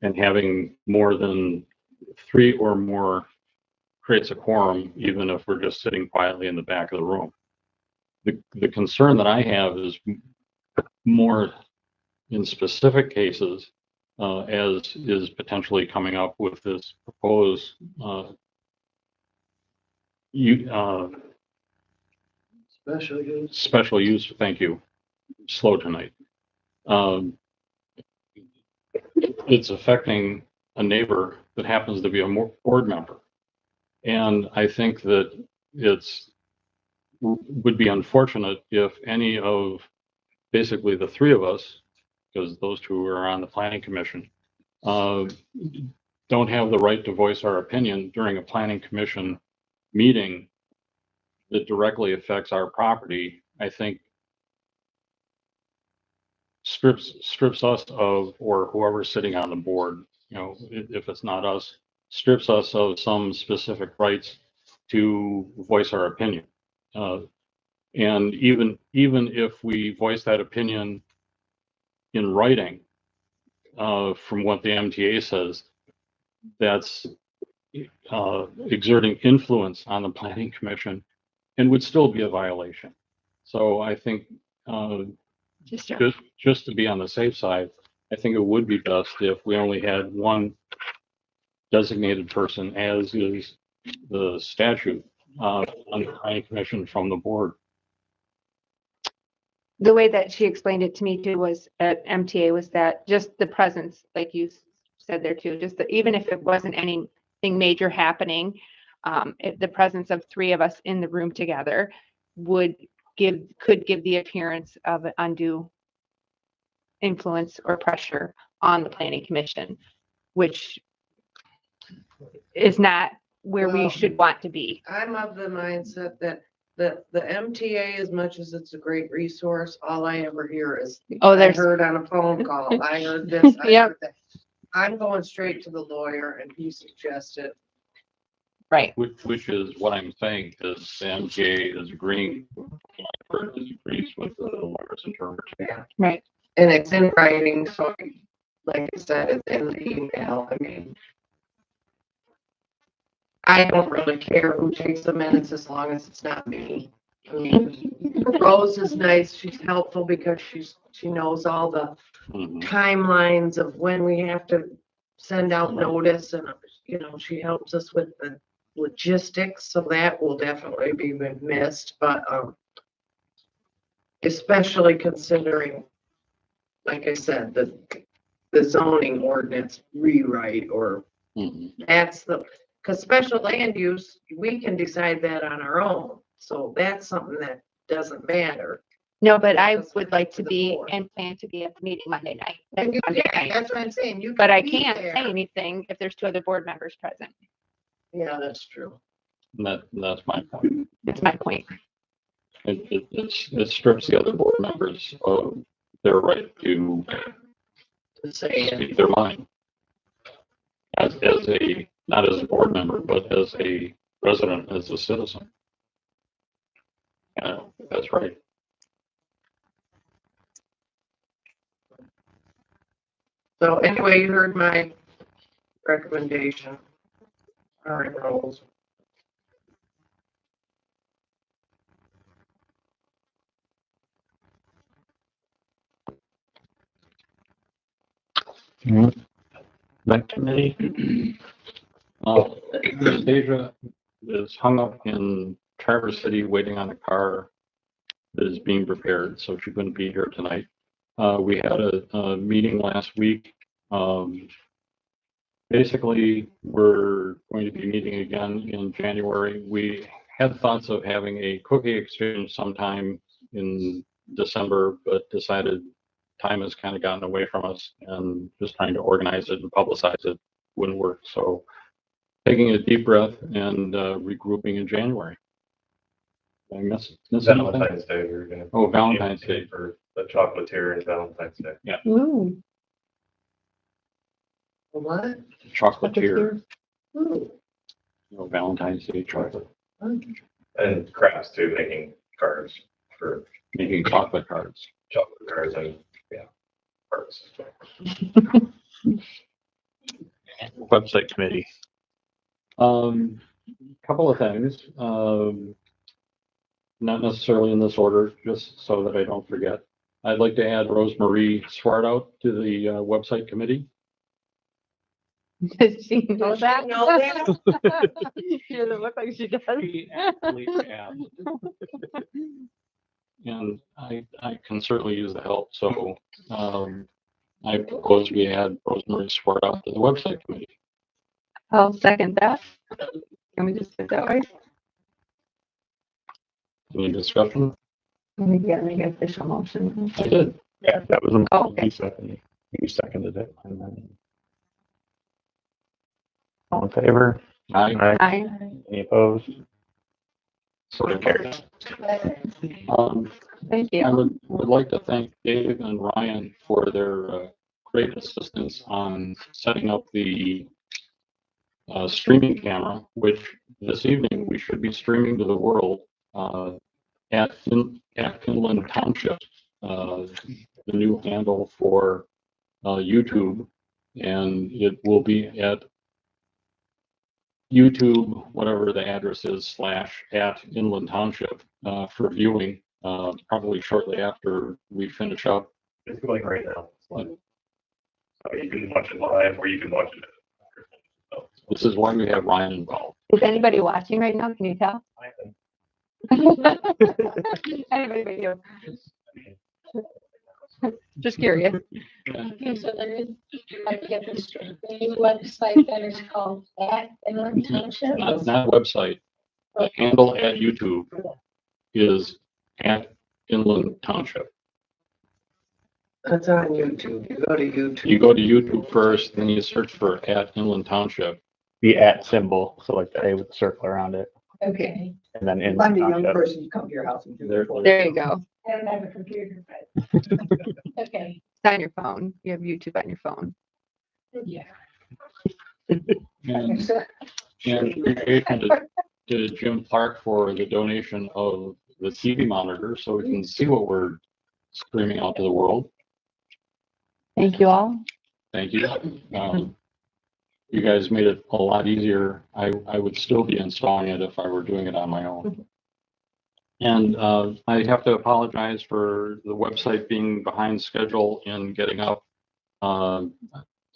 And having more than 3 or more creates a quorum, even if we're just sitting quietly in the back of the room. The concern that I have is more in specific cases, as is potentially coming up with this proposed special use, thank you, slow tonight. it's affecting a neighbor that happens to be a board member. And I think that would be unfortunate if any of basically the three of us, because those two are on the planning commission, uh, don't have the right to voice our opinion during a planning commission meeting that directly affects our property. I think strips us of, or whoever's sitting on the board, if it's not us, strips us of some specific rights to voice our opinion. And even if we voice that opinion in writing, from what the MTA says, that's exerting influence on the planning commission and would still be a violation. So I think just to be on the safe side, I think it would be best if we only had one designated person, as is the statute, on the planning commission from the board. The way that she explained it to me too was at MTA was that just the presence, like you said there too, just even if it wasn't anything major happening, if the presence of three of us in the room together could give the appearance of an undue influence or pressure on the planning commission, which is not where we Well, should want to be. I'm of the mindset that the MTA, as much as it's a great resource, all I ever hear is, Oh, I there's heard on a phone call, I heard this, I Yep. heard that. I'm going straight to the lawyer, and he suggested, right. Which is what I'm saying, is the MTA is agreeing, agrees with the lawyer's interpretation. Right. and it's in writing, so like I said, it's in the email. I mean, I don't really care who takes the minutes as long as it's not me. I mean, Rose is nice. She's helpful because she knows all the Mhm. timelines of when we have to send out notice, and she helps us with the logistics, so that will definitely be missed, but especially considering, like I said, the zoning ordinance rewrite, or Mhm. that's because special land use, we can decide that on our own, so that's something that doesn't matter. No, but I Because would it's like up to the be board. and plan to be at the meeting Monday night. And you Monday can, night. that's what I'm saying, you. But can I be can't there. say anything if there's two other board members present. Yeah, that's true. And that's my point. That's my point. It strips the other board members of their right to To say it. speak their mind. As a, not as a board member, but as a resident, as a citizen. That's right. So anyway, you heard my recommendation. All right, Rose. That committee, Anastasia is hung up in Traverse City waiting on a car that is being prepared, so she couldn't be here tonight. We had a meeting last week. Basically, we're going to be meeting again in January. We had thoughts of having a cookie exchange sometime in December, but decided time has kind of gotten away from us, and just trying to organize it and publicize it wouldn't work. So taking a deep breath and regrouping in January. Did I miss anything? Valentine's Day, we were gonna. Oh, Valentine's Day. For the chocolatier and Valentine's Day. Ooh. What? Chocolatier, Ooh. Valentine's Day chocolate, And crafts too, making cards for making chocolate cards. chocolate cards and, yeah, cards. Website committee. Couple of things, not necessarily in this order, just so that I don't forget. I'd like to add Rosemarie Swartout to the website committee. Does she know that? know that? She doesn't look like she does. She actually asked. And I can certainly use the help, so, I propose we add Rosemary Swart out to the website committee. I'll second that. Can we just do it that way? Any discussion? Let me get an official motion. I did. Yeah, that was a, Oh, okay. you seconded it. And then all in favor? Aye. Aye. Any opposed? So Motion carries. Thank I you. would like to thank Dave and Ryan for their great assistance on setting up the streaming camera, which this evening we should be streaming to the world at Finland Township, the new handle for YouTube, and it will be at YouTube, whatever the address is, / at Inland Township for viewing, probably shortly after we finish up. It's going right now. So you can watch it live or you can watch it. This is why we have Ryan involved. Is anybody watching right now? Can you tell? Anybody but you? Just curious. Okay, so there is, I get this straight, the new website that is called at Inland Township. Not website. The handle at YouTube is at Inland Township. That's on YouTube. You go to YouTube. You go to YouTube first, then you search for at Inland Township. The at symbol, so like the A with the circle around it, Okay, and then in. Find a young Township. person to come to your house and do There- it. There you go. I don't have a computer, but, okay, It's on your phone. You have YouTube on your phone. yeah. And appreciation to Jim Clark for the donation of the TV monitor so we can see what we're screaming out to the world. Thank you all. Thank you. You guys made it a lot easier. I would still be installing it if I were doing it on my own. And I have to apologize for the website being behind schedule in getting up.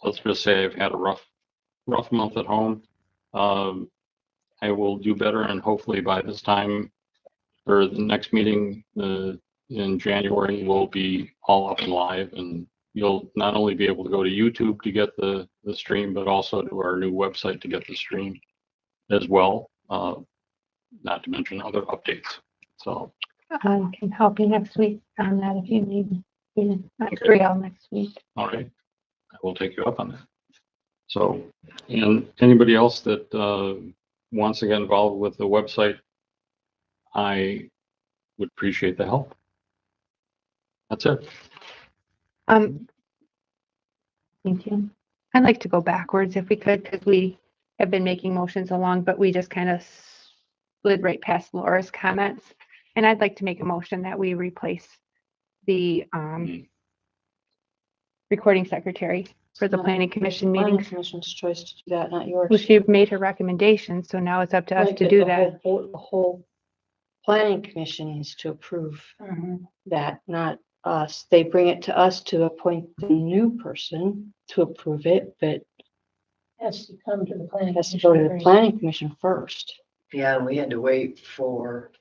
Let's just say I've had a rough month at home. I will do better, and hopefully by this time or the next meeting in January, we'll be all up and live, and you'll not only be able to go to YouTube to get the stream, but also to our new website to get the stream as well. Not to mention other updates. So I can help you next week on that if you need. I'm free all next week. all right, I will take you up on that. So, and anybody else that wants to get involved with the website, I would appreciate the help. That's it. Thank you. I'd like to go backwards if we could, because we have been making motions along, but we just kind of slid right past Laura's comments. And I'd like to make a motion that we replace the recording secretary for the planning commission Planning meetings. Commission's choice to do that, not Well, yours. she made her recommendation, so now it's up to us Right, to but do the that. The whole planning commission needs to approve that, not us. They bring it to us to appoint the new person to approve it, but Has to come to the planning. it has to go to the commission planning commission first. Yeah, and we had to wait for,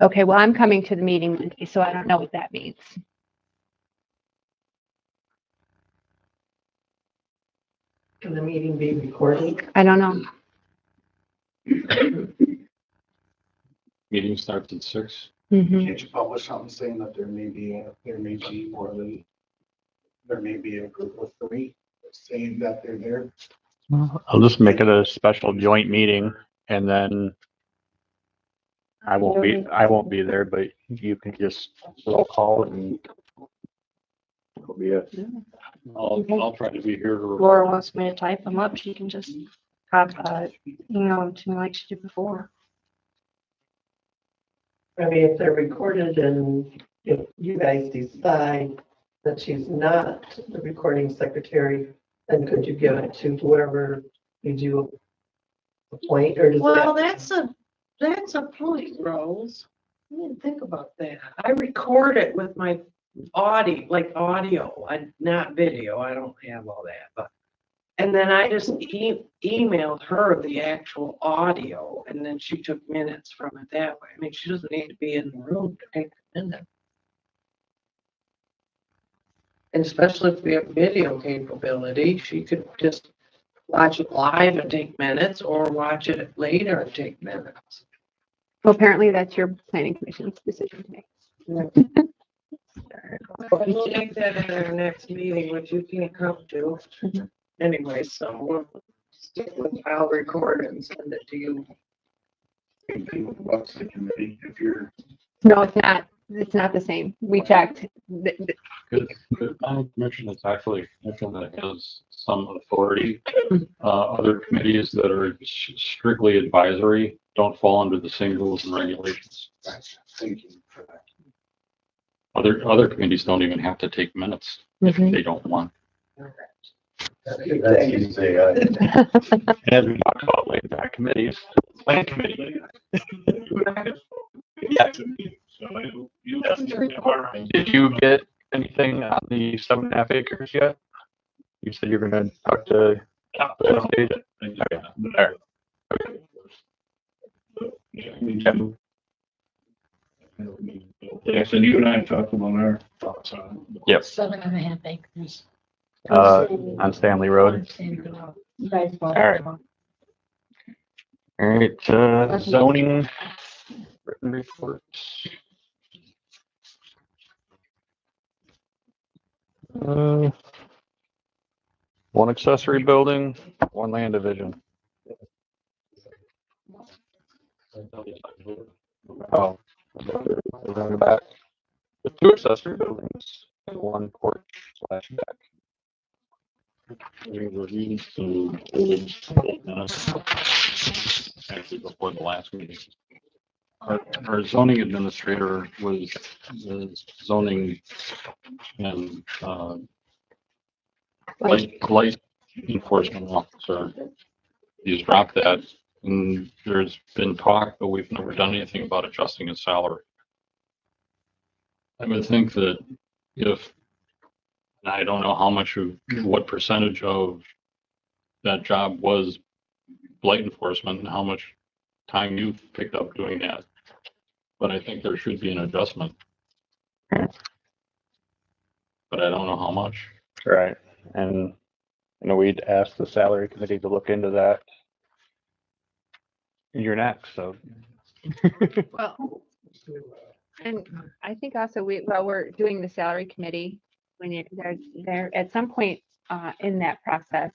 Okay, well, I'm coming to the meeting Monday, so I don't know what that means. Can the meeting be recorded? I don't know. Meeting starts at 6. Mhm. Can't you publish something saying that there may be more than, there may be a group of 3 saying that they're there? I'll just make it a special joint meeting, and then I won't be there, but you can just roll call it and it'll be a. I'll try to be here to Laura wants me to type them up. She can just email them to me like she did before. I mean, if they're recorded and if you guys decide that she's not the recording secretary, then could you give it to whoever you do appoint, or does well, that? that's a point, Rose. I didn't think about that. I record it with my audio, not video. I don't have all that, but. And then I just emailed her the actual audio, and then she took minutes from it that way. I mean, she doesn't need to be in the room to take the minutes. And especially if we have video capability, she could just watch it live and take minutes or watch it later and take minutes. Well, apparently that's your planning commission's decision to make. We'll make that at our next meeting, which you can't come to. Anyway, so we'll stick with, I'll record and send it to you. What's the committee if you're, No, it's not. It's not the same. We checked. Because the planning commission is actually a commission that has some authority. Other committees that are strictly advisory don't fall under the same rules and regulations. Thank you for that. Other committees don't even have to take minutes if they don't want. that's easy. And as we talked about laid back committees, plan committee. Yes. So you Did you get anything on the 7.5 acres yet? You said you're gonna talk to. Okay. There. Okay. Yeah, so you and I talked about our thoughts on it. Yep. 7.5 acres. On Stanley Road. Right. All right. All right, zoning written reports. One accessory building, one land division. Oh, around the back. With two accessory buildings and one porch slash deck. We reviewed some minutes actually before the last meeting. Our zoning administrator was zoning and light enforcement officer. He's dropped that, and there's been talk, but we've never done anything about adjusting his salary. I would think that if, and I don't know how much of, what percentage of that job was blight enforcement and how much time you picked up doing that. But I think there should be an adjustment. But I don't know how much. Right, and you know, we'd asked the salary committee to look into that. You're next, so. Well, and I think also we're doing the salary committee, when you're there, at some point, in that process,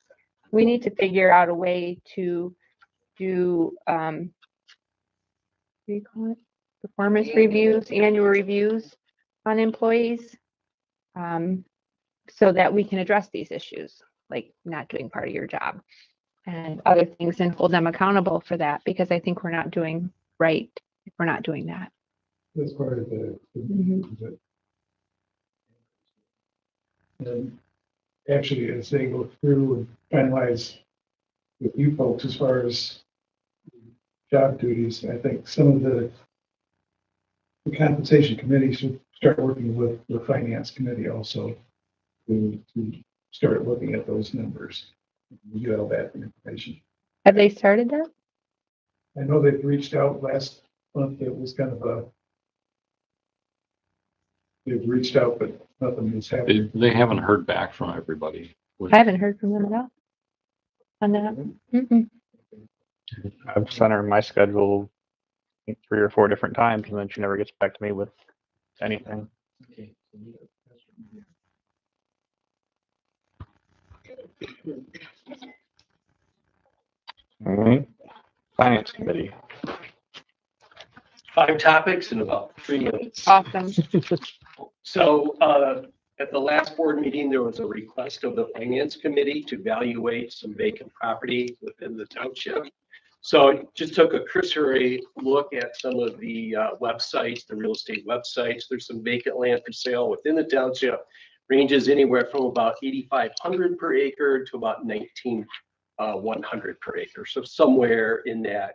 we need to figure out a way to do, what do you call it? Performance reviews, annual reviews on employees. So that we can address these issues, like not doing part of your job and other things, and hold them accountable for that, because I think we're not doing right if we're not doing that. That's part of the. And actually, as they go through and finalize with you folks as far as job duties, I think some of the compensation committee should start working with the finance committee also to start looking at those numbers. You get all that information. Have they started that? I know they've reached out last month. It was kind of a, they've reached out, but nothing has happened. They haven't heard back from everybody. I haven't heard from them at all on that. Mm-mm. I've sent her my schedule 3 or 4 different times, and then she never gets back to me with anything. All right, finance committee. 5 topics in about 3 minutes. Awesome. So at the last board meeting, there was a request of the finance committee to evaluate some vacant property within the township. So I just took a cursory look at some of the websites, the real estate websites. There's some vacant land for sale within the township, ranges anywhere from about 8,500 per acre to about 19,100 per acre. So somewhere in that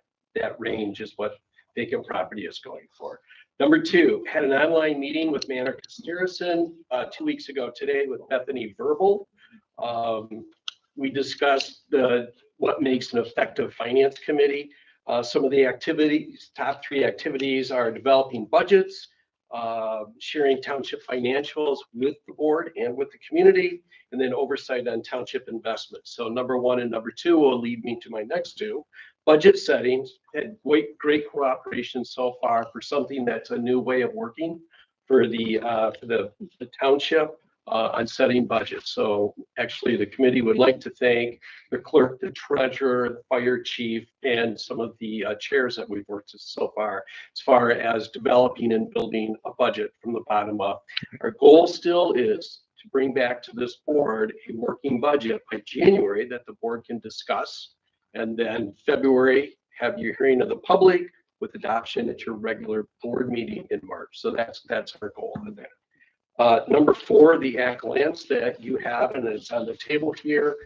range is what vacant property is going for. Number 2, had an online meeting with Mayor Costerison 2 weeks ago today with Bethany Verbal. We discussed what makes an effective finance committee. Some of the activities, top 3 activities are developing budgets, sharing township financials with the board and with the community, and then oversight on township investments. So number one and number two will lead me to my next two. Budget settings had great cooperation so far for something that's a new way of working for the township on setting budgets. So actually, the committee would like to thank the clerk, the treasurer, the fire chief, and some of the chairs that we've worked with so far as developing and building a budget from the bottom up. Our goal still is to bring back to this board a working budget by January that the board can discuss. And then February, have your hearing of the public with adoption at your regular board meeting in March. So that's our goal in that. Number four, the ACLANS that you have, and it's on the table here.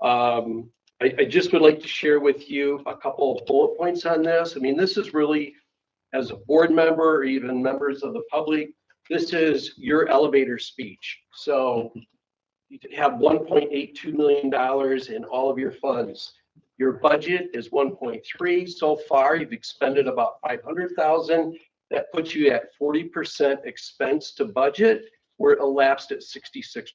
I just would like to share with you a couple of bullet points on this. I mean, this is really, as a board member or even members of the public, this is your elevator speech. So you could have $1.82 million in all of your funds. Your budget is 1.3 so far. You've expended about 500,000. That puts you at 40% expense to budget, where it elapsed at 66%.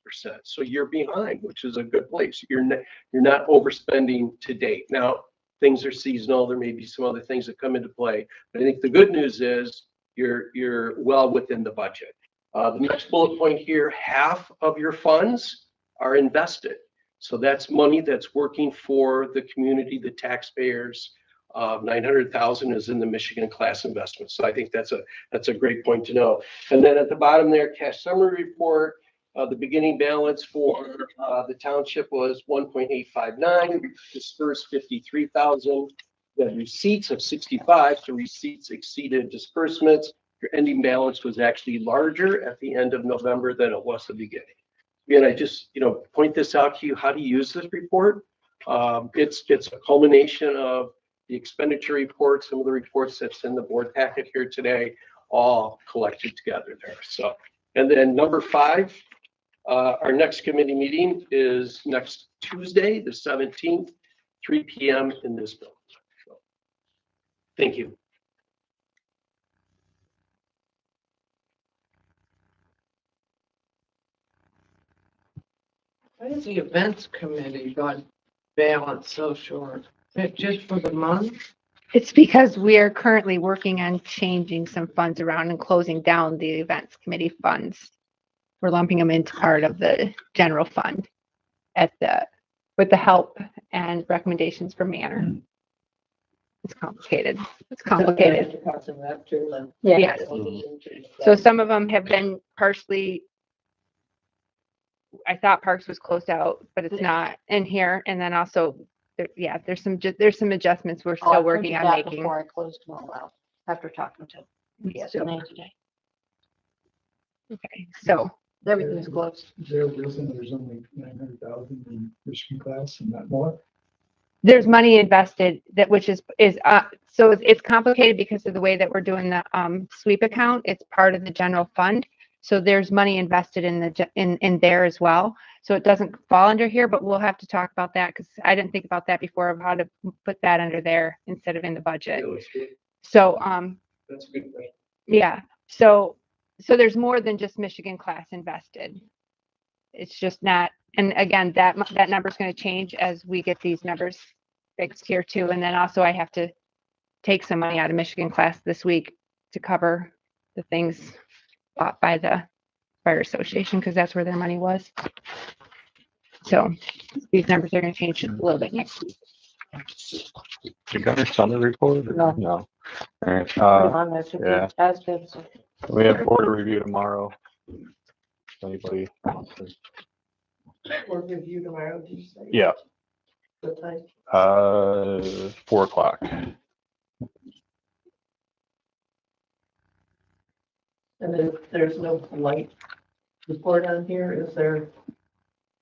So you're behind, which is a good place. You're not overspending to date. Now, things are seasonal. There may be some other things that come into play. But I think the good news is you're well within the budget. The next bullet point here, half of your funds are invested. So that's money that's working for the community, the taxpayers. 900,000 is in the Michigan class investment. So I think that's a great point to know. And then at the bottom there, cash summary report, the beginning balance for the township was 1.859, dispersed 53,000. The receipts of 65, so receipts exceeded disbursements. Your ending balance was actually larger at the end of November than it was at the beginning. And I just, point this out to you, how to use this report. It's a culmination of the expenditure report, some of the reports that's in the board packet here today, all collected together there. So, and then number five, our next committee meeting is next Tuesday, the 17th, 3 p.m. in this building. So, thank you. Why is the events committee got balance so short? Is it just for the month? It's because we are currently working on changing some funds around and closing down the events committee funds. We're lumping them into part of the general fund with the help and recommendations from Manor. It's complicated. It's complicated. Yes. So some of them have been partially, I thought Parks was closed out, but it's not in here. And then also, there's some adjustments we're still working on making. Before I closed them all out, after talking to So, today. okay, so everything's closed. There's only 900,000 in Michigan class and not more. There's money invested which is so it's complicated because of the way that we're doing the sweep account. It's part of the general fund. So there's money invested in there as well. So it doesn't fall under here, but we'll have to talk about that because I didn't think about that before of how to put that under there instead of in the budget. So That's a good point. yeah. So there's more than just Michigan class invested. It's just not, and again, that number is going to change as we get these numbers fixed here too. And then also I have to take some money out of Michigan class this week to cover the things bought by the fire association because that's where their money was. So these numbers are going to change a little bit next week. You got our summer report? No. No. All right. Yeah. We have board review tomorrow. Anybody? Or review tomorrow, did you say? Yeah. What time? 4 o'clock. And then there's no blight report on here. Is there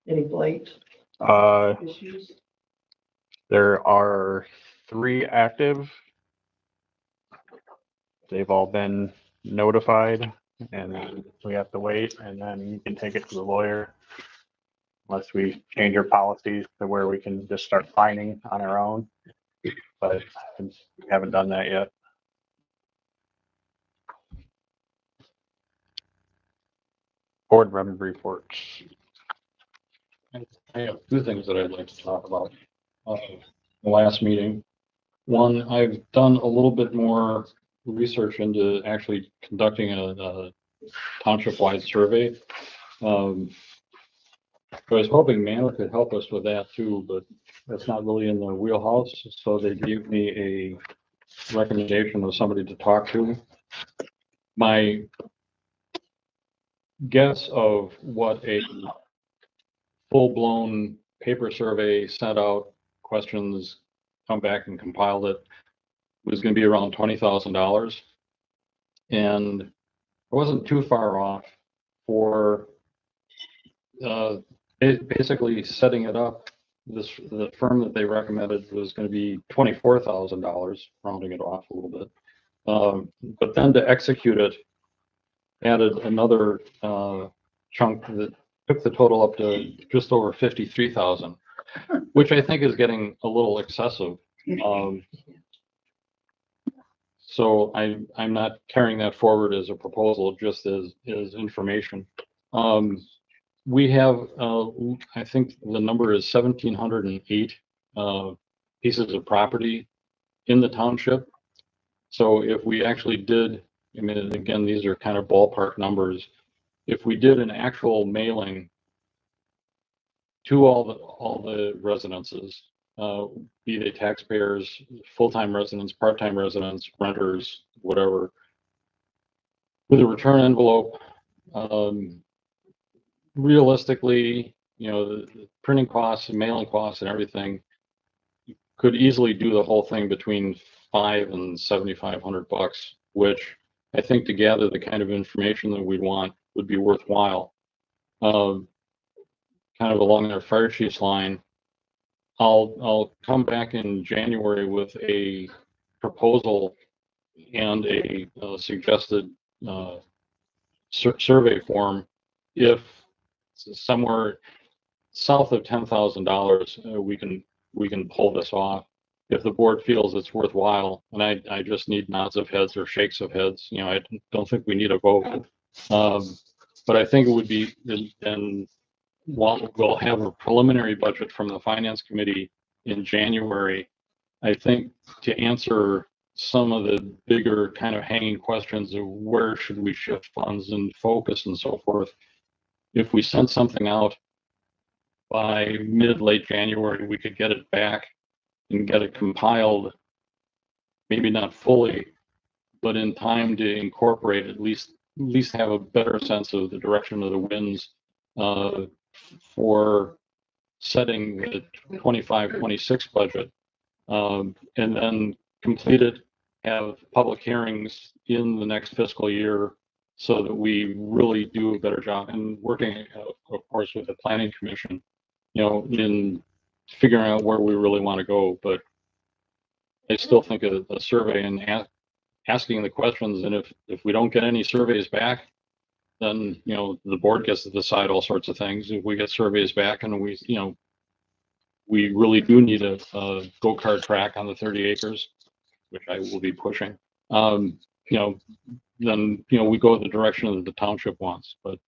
any blight issues? There are 3 active. They've all been notified and we have to wait and then you can take it to the lawyer. Unless we change our policies to where we can just start fining on our own. But we haven't done that yet. Board member reports. I have two things that I'd like to talk about. The last meeting. One, I've done a little bit more research into actually conducting a township-wide survey. I was hoping Manor could help us with that too, but that's not really in the wheelhouse. So they gave me a recommendation of somebody to talk to. My guess of what a full-blown paper survey sent out, questions, come back and compiled it, was going to be around $20,000. And I wasn't too far off for basically setting it up. The firm that they recommended was going to be $24,000, rounding it off a little bit. But then to execute it, added another chunk that took the total up to just over 53,000, which I think is getting a little excessive. So I'm not carrying that forward as a proposal, just as information. We have, I think the number is 1,708 pieces of property in the township. So if we actually did, I mean, again, these are kind of ballpark numbers. If we did an actual mailing to all the residences, be they taxpayers, full-time residents, part-time residents, renters, whatever, with a return envelope, realistically, you know, the printing costs and mailing costs and everything could easily do the whole thing between $500 and $7,500, which I think to gather the kind of information that we'd want would be worthwhile. Kind of along our fire chief's line, I'll come back in January with a proposal and a suggested survey form if somewhere south of $10,000 we can pull this off. If the board feels it's worthwhile, and I just need nods of heads or shakes of heads, you know, I don't think we need a vote. But I think it would be, and while we'll have a preliminary budget from the finance committee in January, I think to answer some of the bigger kind of hanging questions of where should we shift funds and focus and so forth, if we sent something out by late January, we could get it back and get it compiled, maybe not fully, but in time to incorporate at least have a better sense of the direction of the winds for setting the 25-26 budget, and then complete it, have public hearings in the next fiscal year so that we really do a better job, and working, of course, with the planning commission, you know, in figuring out where we really want to go. But I still think a survey and asking the questions, and if we don't get any surveys back, then, you know, the board gets to decide all sorts of things. If we get surveys back and we, you know, we really do need a go-kart track on the 30 acres, which I will be pushing, you know, then, you know, we go the direction that the township wants. But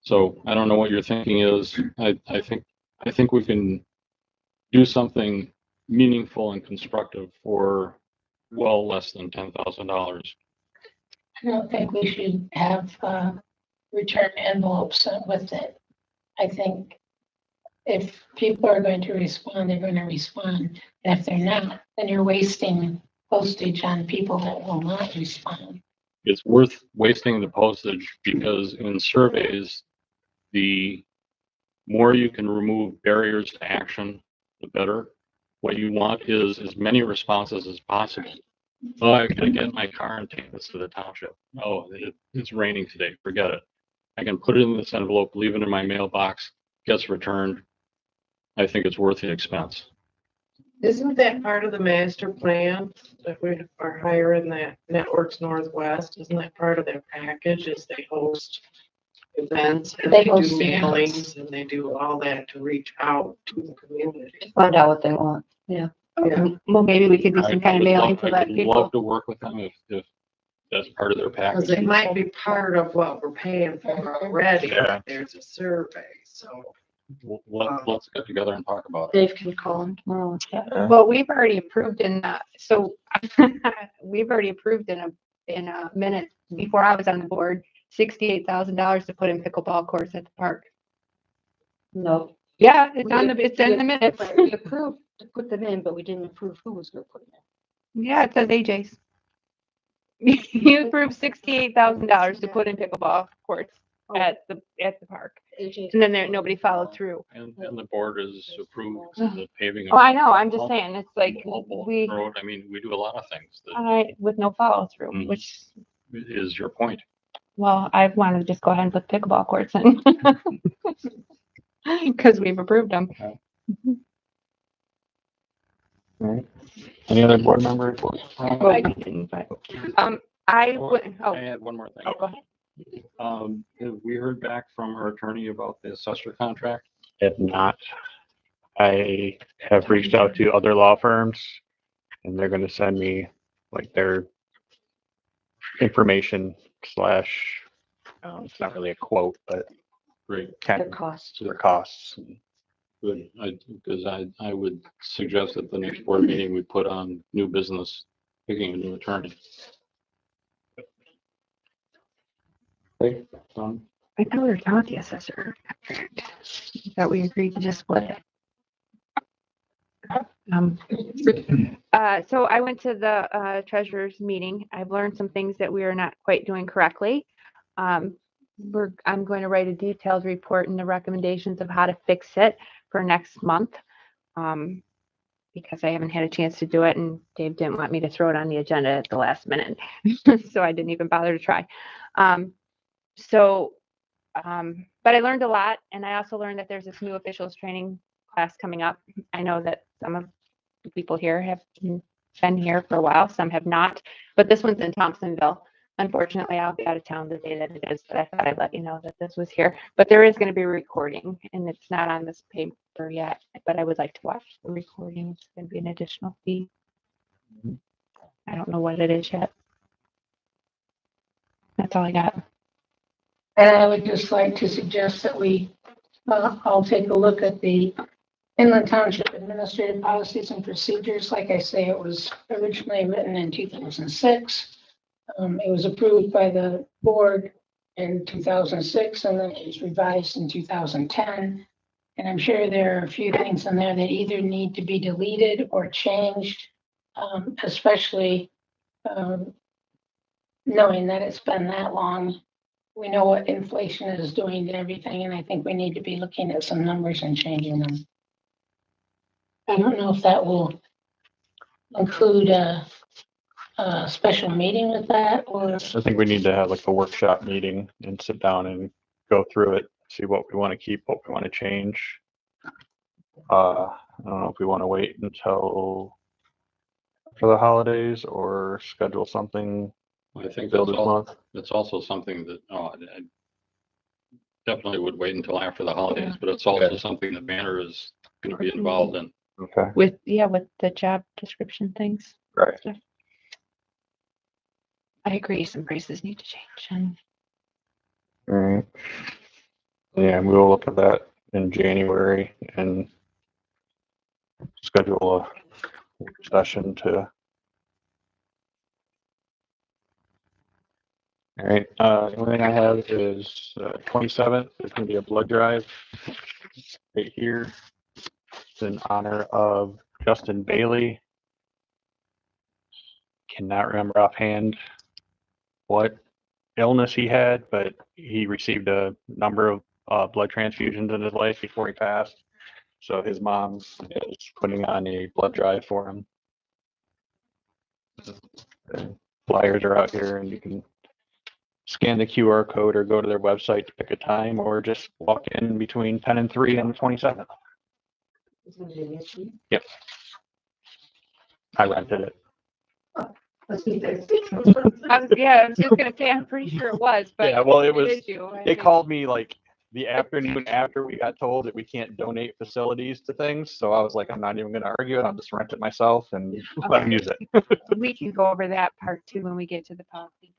so I don't know what your thinking is. I think we can do something meaningful and constructive for well less than $10,000. I don't think we should have return envelopes with it. I think if people are going to respond, they're going to respond. And if they're not, then you're wasting postage on people that will not respond. It's worth wasting the postage because in surveys, the more you can remove barriers to action, the better. What you want is as many responses as possible. Oh, I gotta get in my car and take this to the township. Oh, it's raining today. Forget it. I can put it in this envelope, leave it in my mailbox, gets returned. I think it's worth the expense. Isn't that part of the master plan that we are hiring that Networks Northwest? Isn't that part of their package as they host events and They they do host mailings and they do all that to reach out to the community? Find out what they want. Yeah. Yeah. Well, maybe we could do some kind of mailing to I let would people. love to work with them if that's part of their Cause package. it might be part of what we're paying for already. Yeah. There's a survey, so. Let's get together and talk about it. Dave can call him tomorrow and chat. Well, we've already approved so we've already approved in a minute before I was on the board, $68,000 to put in pickleball courts at the park. No. Yeah, it's in the minutes. We approved to put them in, but we didn't approve who was gonna put them in. Yeah, it says AJ's. You approved $68,000 to put in pickleball courts at the park. AJ. And then nobody followed through. And the board has approved the paving. Oh, I know. I'm just saying, it's like we, Road, I mean, we do a lot of things that with no follow through, Mhm. which, is your point. well, I wanted to just go ahead and put pickleball courts in. Because we've approved them. Alright. Any other board member reports? I didn't, but, I would, I had one more thing. go ahead. Have we heard back from our attorney about the assessor contract? If not, I have reached out to other law firms and they're gonna send me like their information slash, it's not really a quote, but Great, kind Their of cost. their costs. good. Because I would suggest that the next board meeting we put on new business, picking a new attorney. Okay. I thought we were talking about the assessor. I thought we agreed to just split it. So I went to the treasurer's meeting. I've learned some things that we are not quite doing correctly. I'm going to write a detailed report and the recommendations of how to fix it for next month. Because I haven't had a chance to do it and Dave didn't want me to throw it on the agenda at the last minute. So I didn't even bother to try. But I learned a lot, and I also learned that there's this new officials training class coming up. I know that some of the people here have been here for a while, some have not, but this one's in Thompsonville. Unfortunately, I'll be out of town the day that it is, but I thought I'd let you know that this was here. But there is going to be a recording, and it's not on this paper yet, but I would like to watch the recording. It's going to be an additional fee. I don't know what it is yet. That's all I got. And I would just like to suggest that I'll take a look at the Inland Township Administrative Policies and Procedures. Like I say, it was originally written in 2006. It was approved by the board in 2006, and then it was revised in 2010. And I'm sure there are a few things in there that either need to be deleted or changed, especially knowing that it's been that long. We know what inflation is doing to everything, and I think we need to be looking at some numbers and changing them. I don't know if that will include a special meeting with that, or I think we need to have like a workshop meeting and sit down and go through it, see what we want to keep, what we want to change. I don't know if we want to wait until for the holidays or schedule something I think still this month. that's also something that, I definitely would wait until after the holidays, but it's also something that Banner is going to be involved in. Okay. With the job description things. Right. I agree, some prices need to change. And All right. Yeah, we will look at that in January and schedule a session to. All right, the only thing I have is 27th, there's gonna be a blood drive right here. It's in honor of Justin Bailey. Cannot remember offhand what illness he had, but he received a number of blood transfusions in his life before he passed. So his mom is putting on a blood drive for him. The flyers are out here and you can scan the QR code or go to their website to pick a time or just walk in between 10 and 3 on the 27th. Yep. I rented it. I was just gonna say, I'm pretty sure it was, but. Yeah, well, it was, is you, I they think. called me like the afternoon after we got told that we can't donate facilities to things. So I was like, I'm not even gonna argue it. I'll just rent it myself and let them use it. We can go over that part too when we get to the policy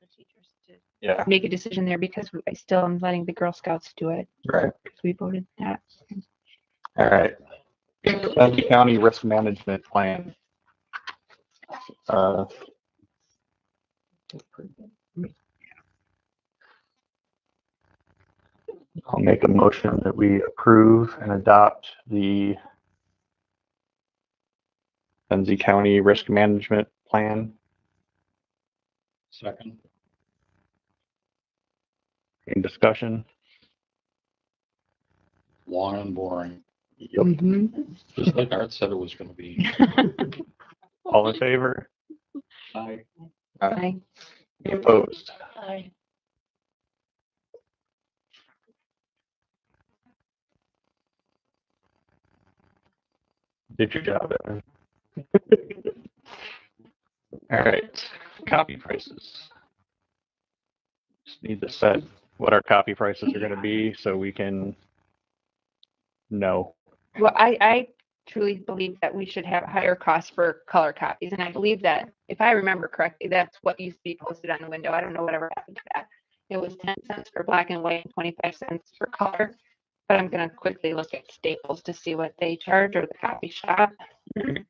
Yeah, make a decision there because I still am letting the Girl Scouts do it. right. Because we voted that. All right. Benton County Risk Management Plan. Uh, I'll make a motion that we approve and adopt the Benzie County Risk Management Plan. Second. Any discussion? Long and boring, Yep. just like Art said it was gonna be. All in favor? Aye. Aye. Any opposed? I, Did your job, Evan. All right, copy prices. Just need to set what our copy prices are gonna be so we can know. Well, I truly believe that we should have higher costs for color copies. And I believe that, if I remember correctly, that's what used to be posted on the window. I don't know whatever happened to that. It was 10 cents for black and white and 25 cents for color. But I'm going to quickly look at Staples to see what they charge, or the copy shop. And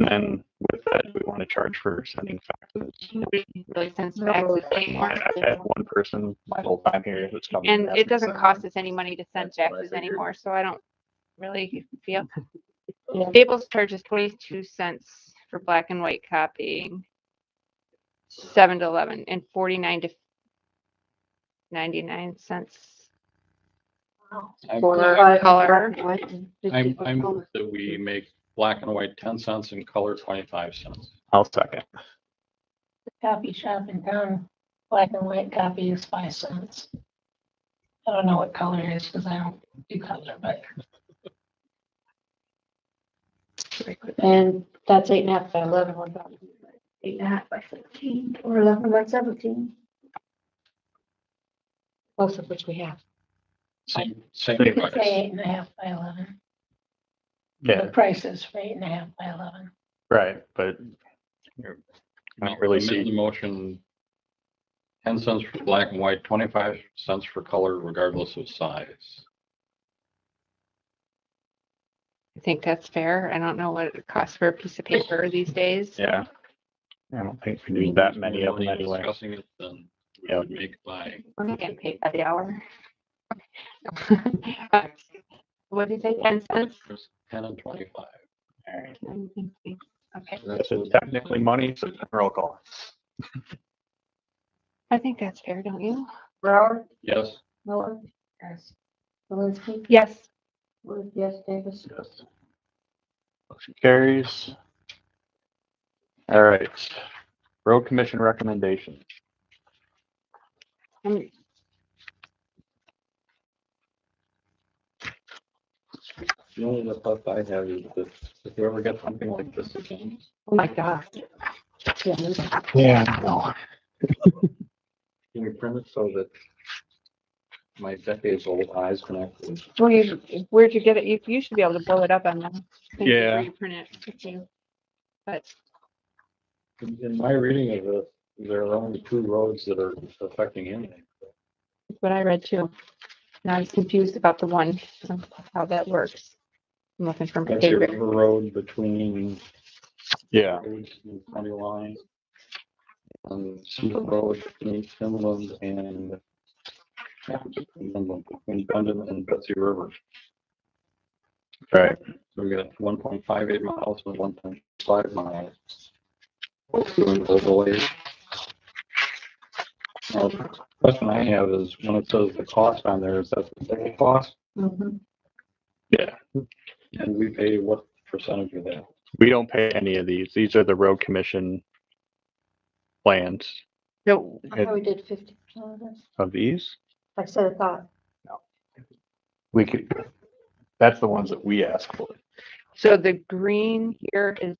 then with that, we want to charge for sending faxes. Nobody really sends faxes anymore. I've had one person my whole time here that's coming. And it doesn't cost us any money to send faxes anymore, so I don't really feel. Staples charges 22 cents for black and white copying, 7 to 11, and 49 to 99 cents I'm- for Black color. and white and I'm 50 moved that we make black and white 10 cents and color 25 cents. I'll second. the copy shop in town, black and white copy is 5 cents. I don't know what color it is because I don't do color, but And that's 8.5 by 11. What about 8.5 by 17 or 11 by 17. most of which we have? Same Same price. say 8.5 by 11. Yeah, The prices for 8.5 by 11. right, but I don't really Amend the see, motion, 10 cents for black and white, 25 cents for color regardless of size. I think that's fair. I don't know what it costs for a piece of paper these days. yeah. I don't think we need that many of them Money anyway. Discussing it, then we Yeah. would make by, We're not getting paid by the hour. What did you say, 10 cents? 10 and 25. All right. Okay, This is technically money, so it's a roll call. I think that's fair, don't you? Brower, Yes, Miller, Yes. Zelinski, Yes. Wood, yes, Davis. Yes. Motion carries. All right. Road Commission recommendation. the only thought I have is that if we ever get something like this again, Oh my God. Yeah. No. can we print it so that my decades-old eyes can actually? Well, where'd you get it? You should be able to blow it up on them. Yeah. Where you print it. If you- But In my reading of it, there are only 2 roads that are affecting anything. that's what I read too. And I was confused about the one, how that works. I'm looking for my That's your favorite. river road between Yeah. Woods and County Line. And Cedar Road between Finland and between Bendon and Betsy River. Right. So we got 1.58 miles and 1.5 miles. Doing overlays. Now, the question I have is when it says the cost on there, is that the total cost? Yeah. And we pay what percentage of that? We don't pay any of these. These are the Road Commission plans So, I thought we did 50% of this. of these. I said I thought. We could, that's the ones that we ask for. so the green here is,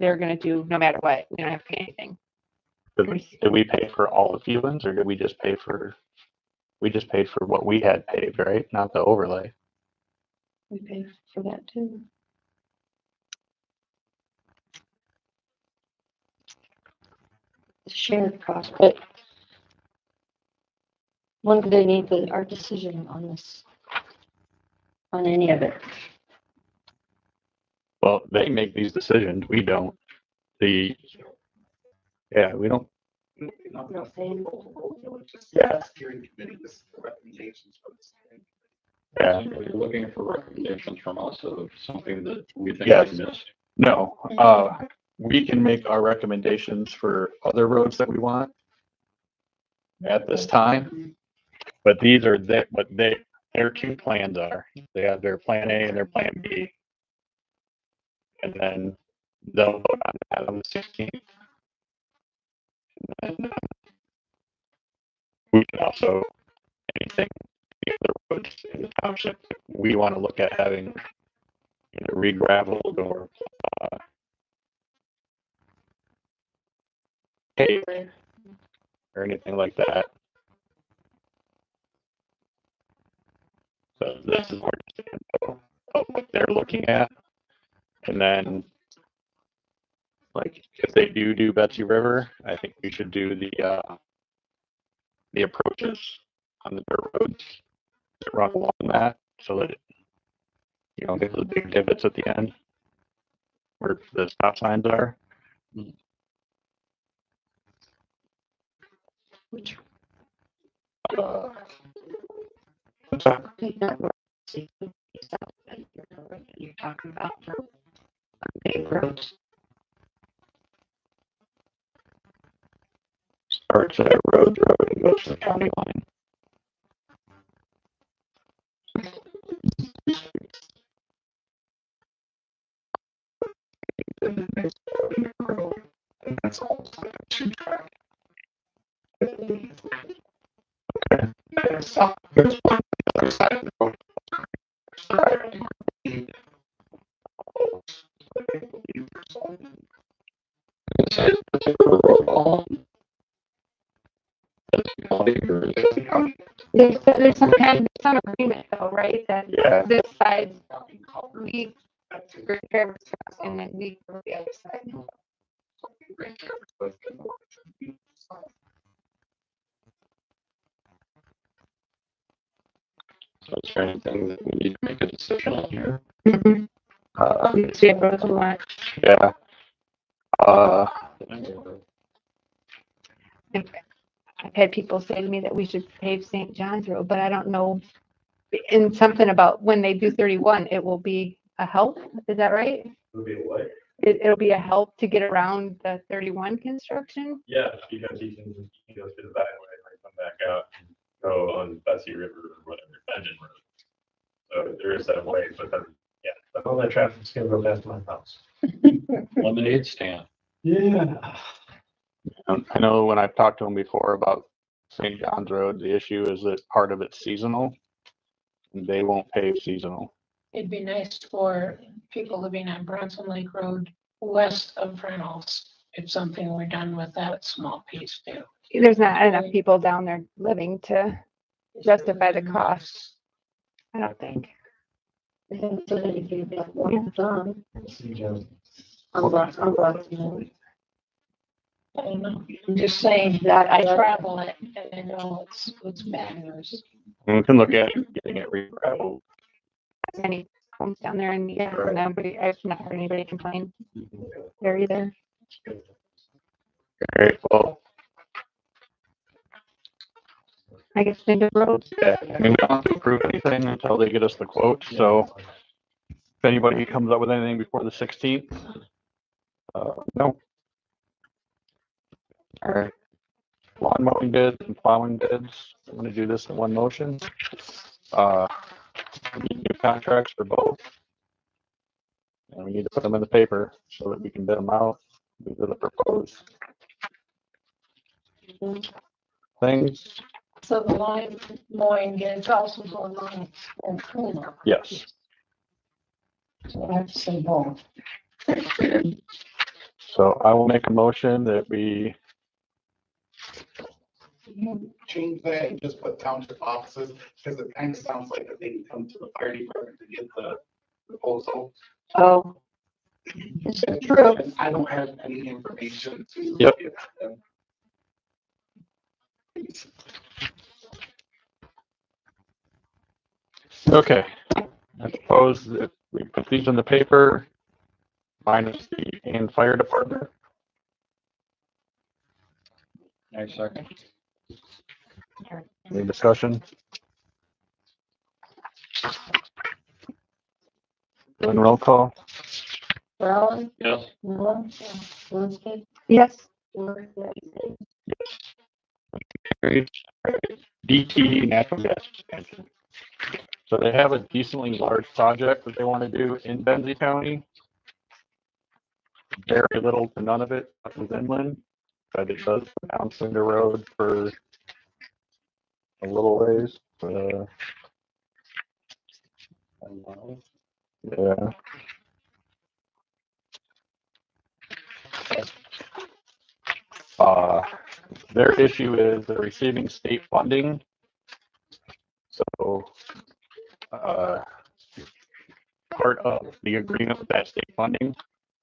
they're gonna do no matter what. We don't have to pay anything. Did we pay for all the feelings or did we just pay for, we just paid for what we had paved, right? Not the overlay. We paid for that too. Shared cost, but When do they need our decision on this? On any of it? Well, they make these decisions. We don't. We don't. Yeah. Steering committee, this is the recommendations from this. Yeah. You're looking for recommendations from us of something that we think Yes. we missed. No, we can make our recommendations for other roads that we want at this time, but these are their two plans are. They have their plan A and their plan B. And then they'll vote on that on the 16th. And then we can also, anything, the other roads in the township, we want to look at having, re-gravelled or, paved or anything like that. So this is more just info of what they're looking at. And then, like, if they do Betsy River, I think we should do the approaches on the dirt roads that run along that, so that you don't get those big divots at the end where the stop signs are. Which What's that? you're talking about for paved roads? Starts at Road and goes to the county line. And that's all. There's one on the other side of the road. There's some some agreement though, right? That Yeah. this side, we repair trucks and then we go the other side. So is there anything that we need to make a decision on here? Which roads we want. Yeah. I've had people say to me that we should pave St. John's Road, but I don't know. In something about when they do 31, it will be a help. Is that right? It'll be what? It'll be a help to get around the 31 construction. Yeah, because he can go through the back way and come back out and go on Betsy River or whatever, Benjamin Road. So there is that way, but then, yeah, but all that traffic's gonna go past my house. Lemonade stand. Yeah. I know when I've talked to them before about St. John's Road, the issue is that part of it's seasonal. And they won't pave seasonal. It'd be nice for people living on Bronson Lake Road west of Reynolds, if something were done with that small piece too. There's not enough people down there living to justify the cost. I don't think. I think so that if you get one done, See, Joe. I'm blocking. I don't know, I'm just saying that I travel it and I know it's bad news. And we can look at getting it re-gravelled. Many homes down there and yeah, nobody, I've not heard anybody complain there either. Alright, well, I guess think of roads. yeah, I mean, we don't have to approve anything until they get us the quote, so if anybody comes up with anything before the 16th, no. Alright. Lawn mowing bids and plowing bids, I'm gonna do this in one motion. We need new contracts for both. And we need to put them in the paper so that we can bid them out. These are the proposed things. So the line mowing is also going on and cleanup. Yes. So I have to say both. So I will make a motion that we, Change that and just put township offices, because it kind of sounds like that they can come to the fire department to get the proposal. Oh, true. And I don't have any information to Yep. give them. Okay, I suppose that we put these in the paper, minus the and fire department. I second. Any discussion? Doing roll call? Brown, Yes. Miller, Linsky, Yes. Ward, Carried. DTE natural gas expansion. So they have a decently large project that they want to do in Benzie County. Very little to none of it is inland, but it does go down Cinder Road for a little ways. Yeah. Their issue is they're receiving state funding. So, part of the agreement with that state funding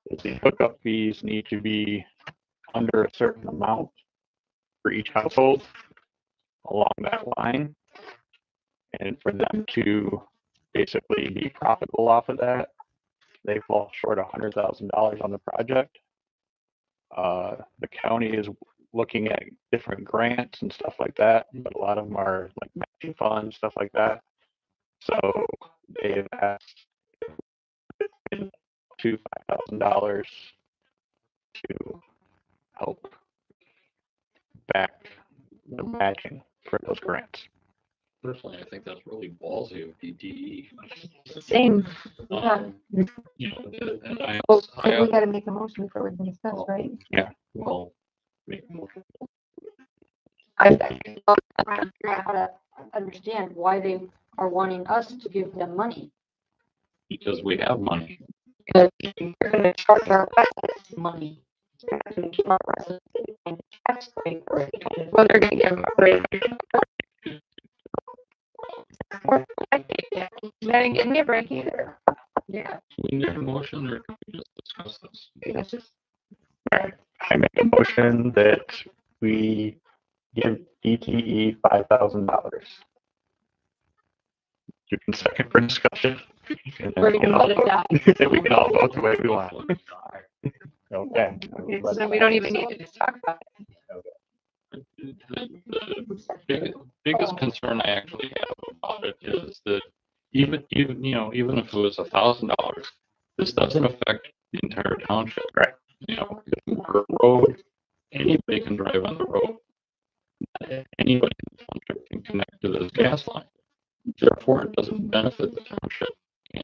is the hookup fees need to be under a certain amount for each household along that line. And for them to basically be profitable off of that, they fall short of $100,000 on the project. The county is looking at different grants and stuff like that, but a lot of them are like matching funds, stuff like that. So they have asked to $5,000 to help back the matching for those grants. Personally, I think that's really ballsy of DTE. Same. You know, and I, Well, I, we gotta make a motion before we can discuss, right? well, make a motion. I'm trying to figure out how to understand why they are wanting us to give them money. Because we have money. Because they're gonna charge our residents money. They're gonna keep our residents paying tax rate. Well, they're gonna give them a break. I didn't give me a break either. Yeah. Do we need a motion or can we just discuss this? It's just, I make a motion that we give DTE $5,000. You can second for discussion. And then we're we can gonna all let it vote- die. then we can all vote the way we want. Okay. So then we don't even need to just talk about it. The biggest concern I actually have about it is that even even if it was $1,000, this doesn't affect the entire township. Right. You know, if we're a road, anybody can drive on the road. Anybody in the township can connect to this gas line. Therefore, it doesn't benefit the township.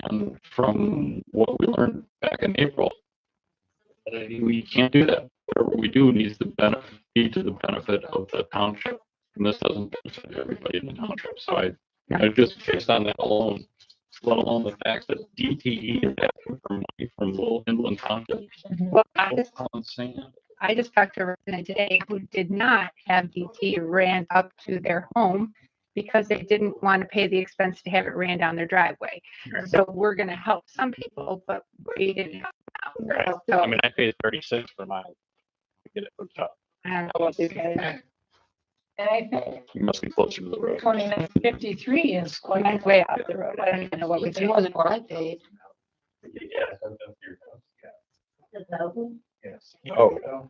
And from what we learned back in April, we can't do that. Whatever we do needs to be to the benefit of the township. And this doesn't benefit everybody in the township. So I just based on that alone, let alone the fact that DTE is asking for money from Little Inland Township. Well, On sand. I just talked to a resident today who did not have DT ran up to their home because they didn't want to pay the expense to have it ran down their driveway. So we're gonna help some people, but we didn't help them Right. out. So I mean, I paid 36 for mine to get it hooked up. I don't know what these guys are. And I think You must be closer to the road. 2953 is quite. Mine's way off the road. I don't even know what we It do. wasn't what I paid. Yeah. A thousand? Yes. Oh.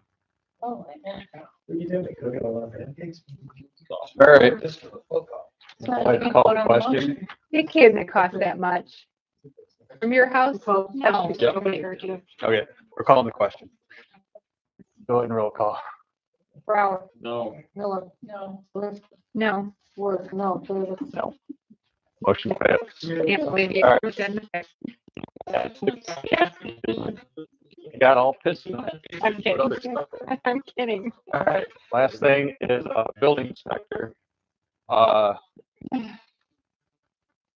Oh, yeah. What are you doing? Cooking a lot of pancakes? All right. So I Like think call vote the on the question. motion. You kidding, it costs that much? From your house? No. Yep. Nobody heard you. Okay, we're calling the question. Go ahead and roll call. Brown, No. Miller, No. Linsky, No, Ward, no, Davis. No. Motion fails. can't believe you. All right. Pretend to- You got all pissed. All I'm kidding. I'm kidding. right, last thing is building inspector.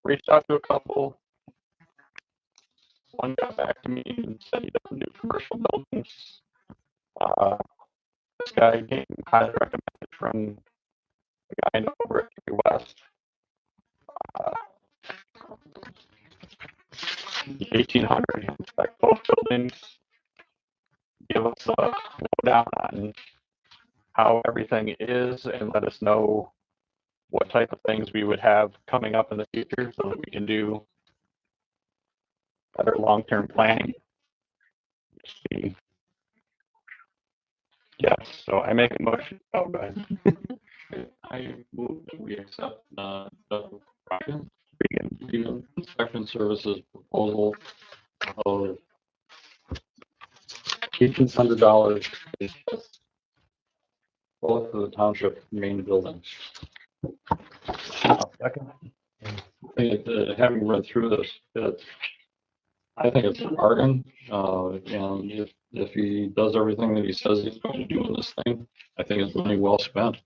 Reached out to a couple. One got back to me and said he doesn't do commercial buildings. This guy came highly recommended from the guy I know over at Three West. 1800 inspect both buildings. Give us a lowdown on how everything is and let us know what type of things we would have coming up in the future so that we can do better long-term planning. Yes, so I make a motion. Oh, go ahead. I move that we accept, the Regan inspection services proposal of $1,800 both of the township main buildings. Having read through this, I think it's a bargain, and if he does everything that he says he's going to do in this thing, I think it's money well spent.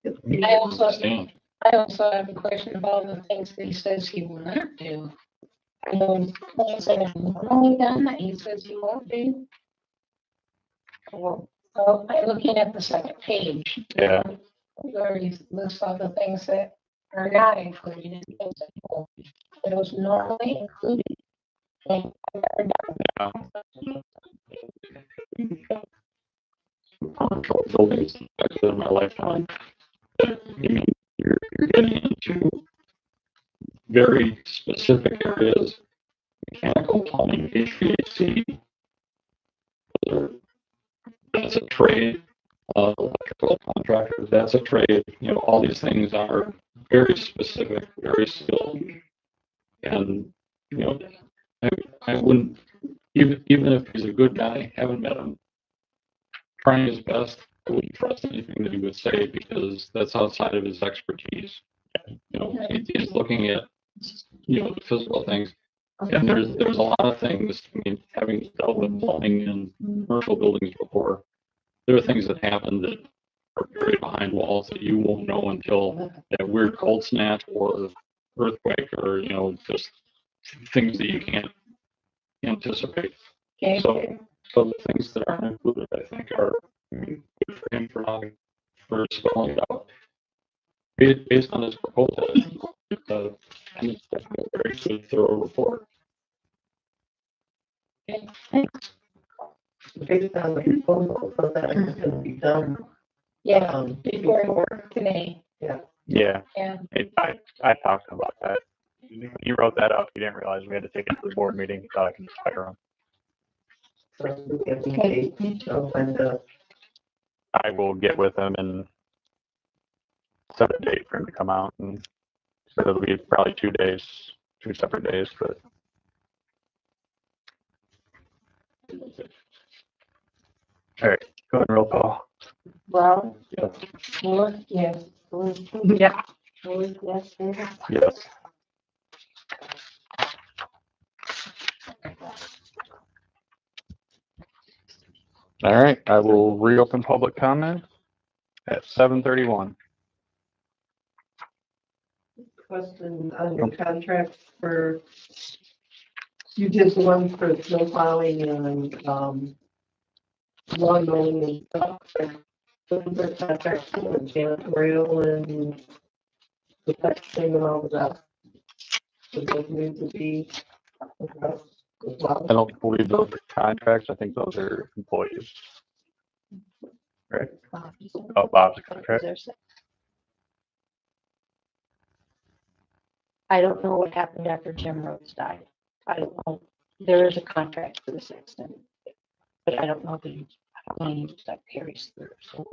I also, Understand. I also have a question about the things that he says he will not do. I know things that are normally done that he says he won't do. Well, so I'm looking at the second page. Yeah. Where he lists all the things that are not included in things that he won't do. It was normally included. And I've never done Commercial buildings in my lifetime. You're getting into very specific areas, mechanical, plumbing, HVAC. That's a trade. Electrical contractors, that's a trade. You know, all these things are very specific, very skilled. And, you know, I wouldn't, even if he's a good guy, haven't met him, trying his best, I wouldn't trust anything that he would say because that's outside of his expertise. You know, he's looking at, you know, the physical things. And there's a lot of things, I mean, having dealt with plumbing in commercial buildings before, there are things that happen that are buried behind walls that you won't know until that weird cold snap or earthquake or, you know, just things that you can't anticipate. Okay. So the things that aren't included, I think, are good for him for spelling it out. Based on his proposal, and it's definitely a very good, thorough report. Based on the proposal, so that it's gonna be done. Yeah, before today. Yeah. Yeah. I talked to him about that. He wrote that up. He didn't realize we had to take it to the board meeting. He thought I could just fire him. So when the, I will get with him and set a date for him to come out, and so it'll be probably 2 days, 2 separate days, but. All right, go ahead and roll call. Well, Yes. Moore, yes. Yeah. Yes, Yes. All right, I will reopen public comment at 7:31. question on your contracts for, you did the one for snow plowing and, lawn mowing and stuff. The contracts and janitorial and the testing and all of that. Does those need to be addressed as well? I don't believe those are contracts. I think those are employees. Right? Oh, Bob's a contract. I don't know what happened after Jim Rhodes died. I don't know. There is a contract for this extent, but I don't know the, I don't know if that carries through. So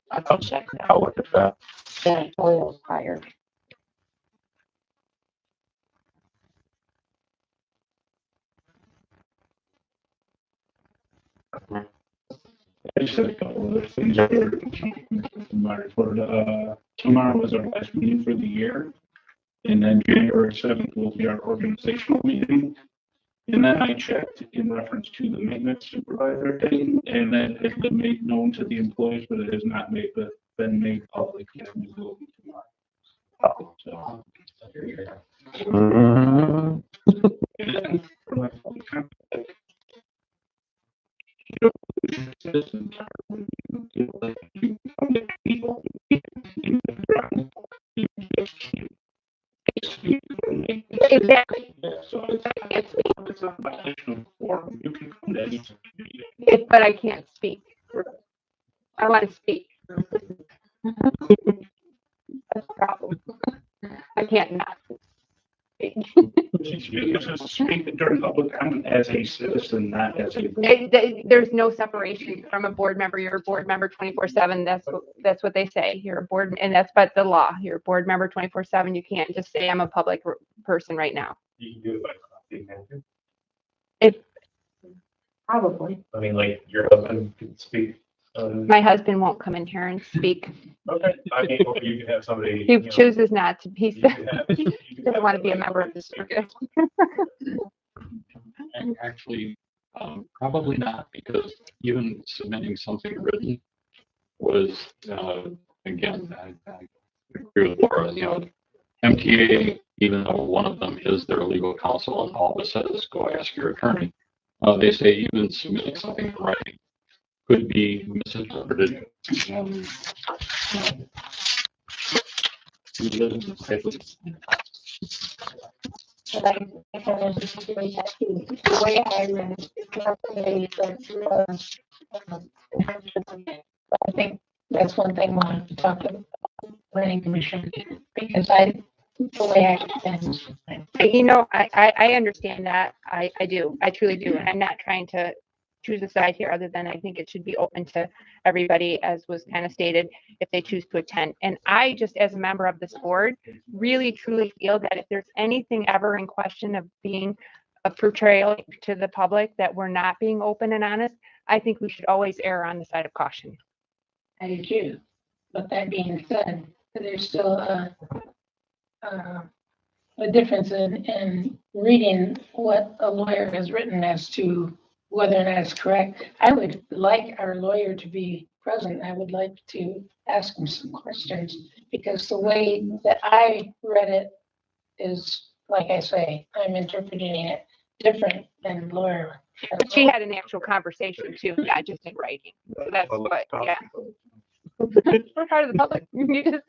I can check that. I'll look at that. Janitorial hired. I just had a couple of other things here. My report, tomorrow was our last meeting for the year. And then January 7th will be our organizational meeting. And then I checked in reference to the maintenance supervisor thing, and that has been made known to the employees, but it has not been made public yet. It will be tomorrow. Oh. So, Mhm. and then for my public comment, citizens are, when you feel like you get people in the ground, you just can't speak for me. Exactly. So it's a violation of form. You can come to any meeting. But I can't speak. I want to speak. That's a problem. I can't not. You just speak during public comment as a citizen, not as a. There's no separation from a board member. You're a board member 24/7. That's what they say. You're a board, and that's but the law. You're a board member 24/7. You can't just say I'm a public person right now. You can do it by proxy, can't you? If probably I mean, like your husband can speak. my husband won't come in here and speak. Okay, I mean, or you can have somebody. He you know, chooses not to. He you can have- you can doesn't have want to be a somebody- member of the circuit. And actually, probably not, because even submitting something written was, again, I agree with Laura, you know, MTA, even though one of them is their legal counsel and all it says, go ask your attorney. They say even submitting something in writing could be misinterpreted. The way I read it, it's not somebody that's, I think that's one thing we'll have to talk to the planning commission, because the way I understand it. You know, I understand that. I do. I truly do. And I'm not trying to choose a side here other than I think it should be open to everybody, as was kind of stated, if they choose to attend. And I just, as a member of this board, really truly feel that if there's anything ever in question of being a portrayal to the public that we're not being open and honest, I think we should always err on the side of caution. I do too. But that being said, there's still a difference in reading what a lawyer has written as to whether or not it's correct. I would like our lawyer to be present. I would like to ask him some questions, because the way that I read it is, like I say, I'm interpreting it different than the lawyer. She had an actual conversation too, not just in writing. So that's what, yeah. We're part of the public. You just-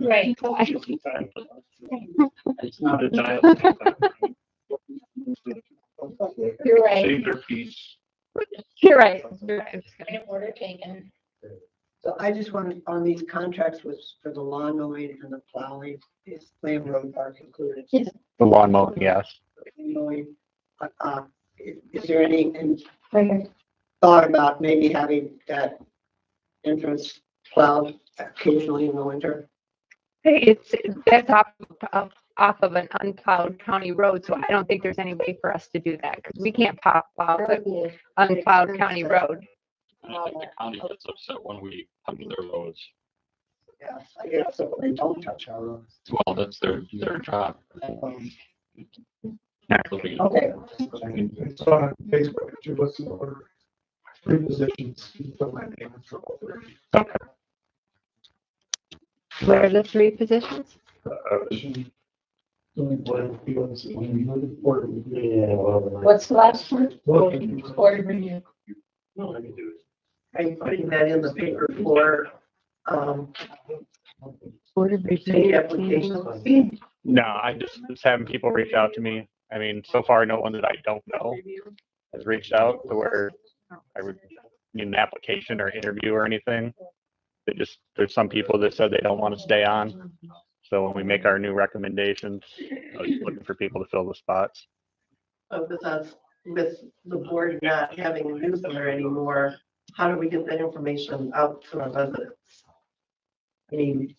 Right. It's not a dialogue. You're right. Say their piece. You're right. You're right. Point of order taken. So I just want, on these contracts was for the lawn mowing and the plowing, is Lamb Road Park included? Yes. The lawn mowing, yes. Mowing, is there any thought about maybe having that entrance plowed occasionally in the winter? Hey, that's off of an unplowed county road, so I don't think there's any way for us to do that, because we can't plow the unplowed county road. I think the county gets upset when we come to their roads. Yes, I guess so. They don't touch our roads. Well, that's their job. Naturally. Okay. It's on Facebook, if you listen to three positions. You put my name in for all three. What are the three positions? What's the last one? Board of review. Are you putting that in the paper for, Board of any applications? No, I just having people reach out to me. I mean, so far, no one that I don't know has reached out to where I would need an application or interview or anything. There's some people that said they don't want to stay on. So when we make our new recommendations, I was looking for people to fill the spots. With us, with the board not having a newsletter anymore, how do we get that information out to our residents? I mean,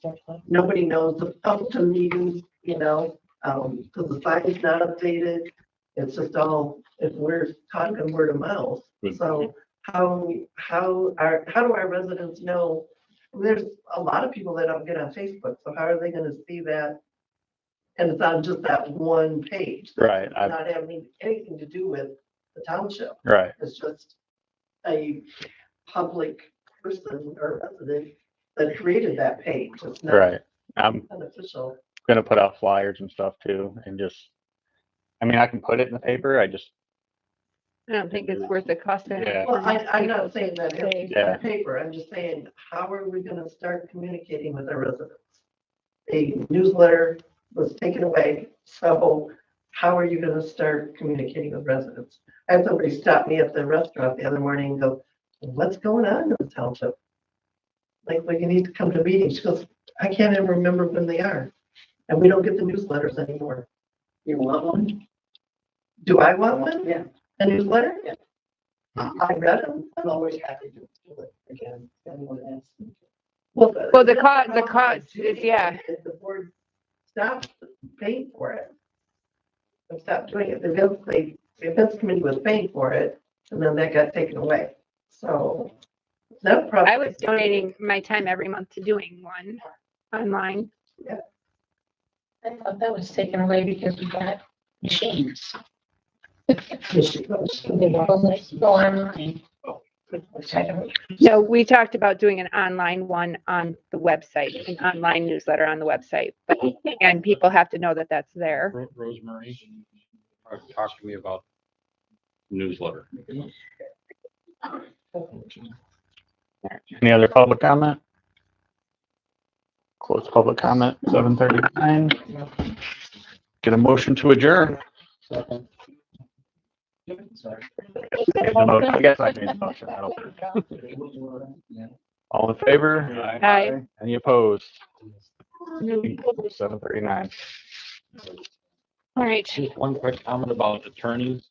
nobody knows the Township meetings, you know, because the site is not updated. It's just all, if we're talking word of mouth. So how do our residents know? There's a lot of people that don't get on Facebook, so how are they gonna see that? And it's on just that one page. Right. It's not having anything to do with the township. Right. It's just a public person or resident that created that page. It's not Right. I'm unofficial. gonna put out flyers and stuff too, and just, I mean, I can put it in the paper. I don't think it's worth the cost of it. Yeah. Well, I'm not saying that it's Yeah. on paper. I'm just saying, how are we gonna start communicating with our residents? A newsletter was taken away, so how are you gonna start communicating with residents? I had somebody stop me at the restaurant the other morning and go, what's going on in the township? like, well, you need to come to meetings. She goes, I can't even remember when they are. And we don't get the newsletters anymore. You want one? Do I want one? Yeah. A newsletter? Yeah. I read them. I'm always happy to do it again. If anyone asks me. Well, Well, the cost is, yeah. If the board stopped paying for it. They stopped doing it, the events committee was paying for it, and then that got taken away. So that probably. I was donating my time every month to doing one online. I thought that was taken away because we got machines. They were like, go online. Which I don't. No, we talked about doing an online one on the website, an online newsletter on the website, but, and people have to know that that's there. Rosemary, talk to me about newsletter. Any other public comment? Close public comment, 7:39. Get a motion to adjourn. I guess I made the motion. I don't- All in favor? Aye. Any opposed? 7:39. All right. Just one quick comment about attorneys.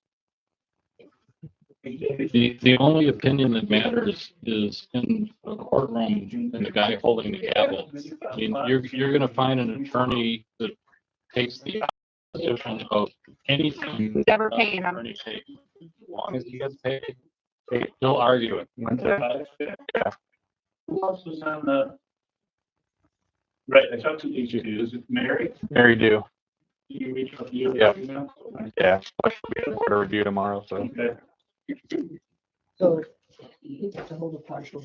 The only opinion that matters is in a courtroom and the guy holding the gavel. I mean, you're gonna find an attorney that takes the position of anything. Never paying them. attorney takes. As long as he gets paid, he'll argue it. Who else was on the? Right, I talked to each of you. Is it Mary? Mary do. You reach out to you? Yeah. Yeah. Order review tomorrow, so. Okay. So you have to hold a partial.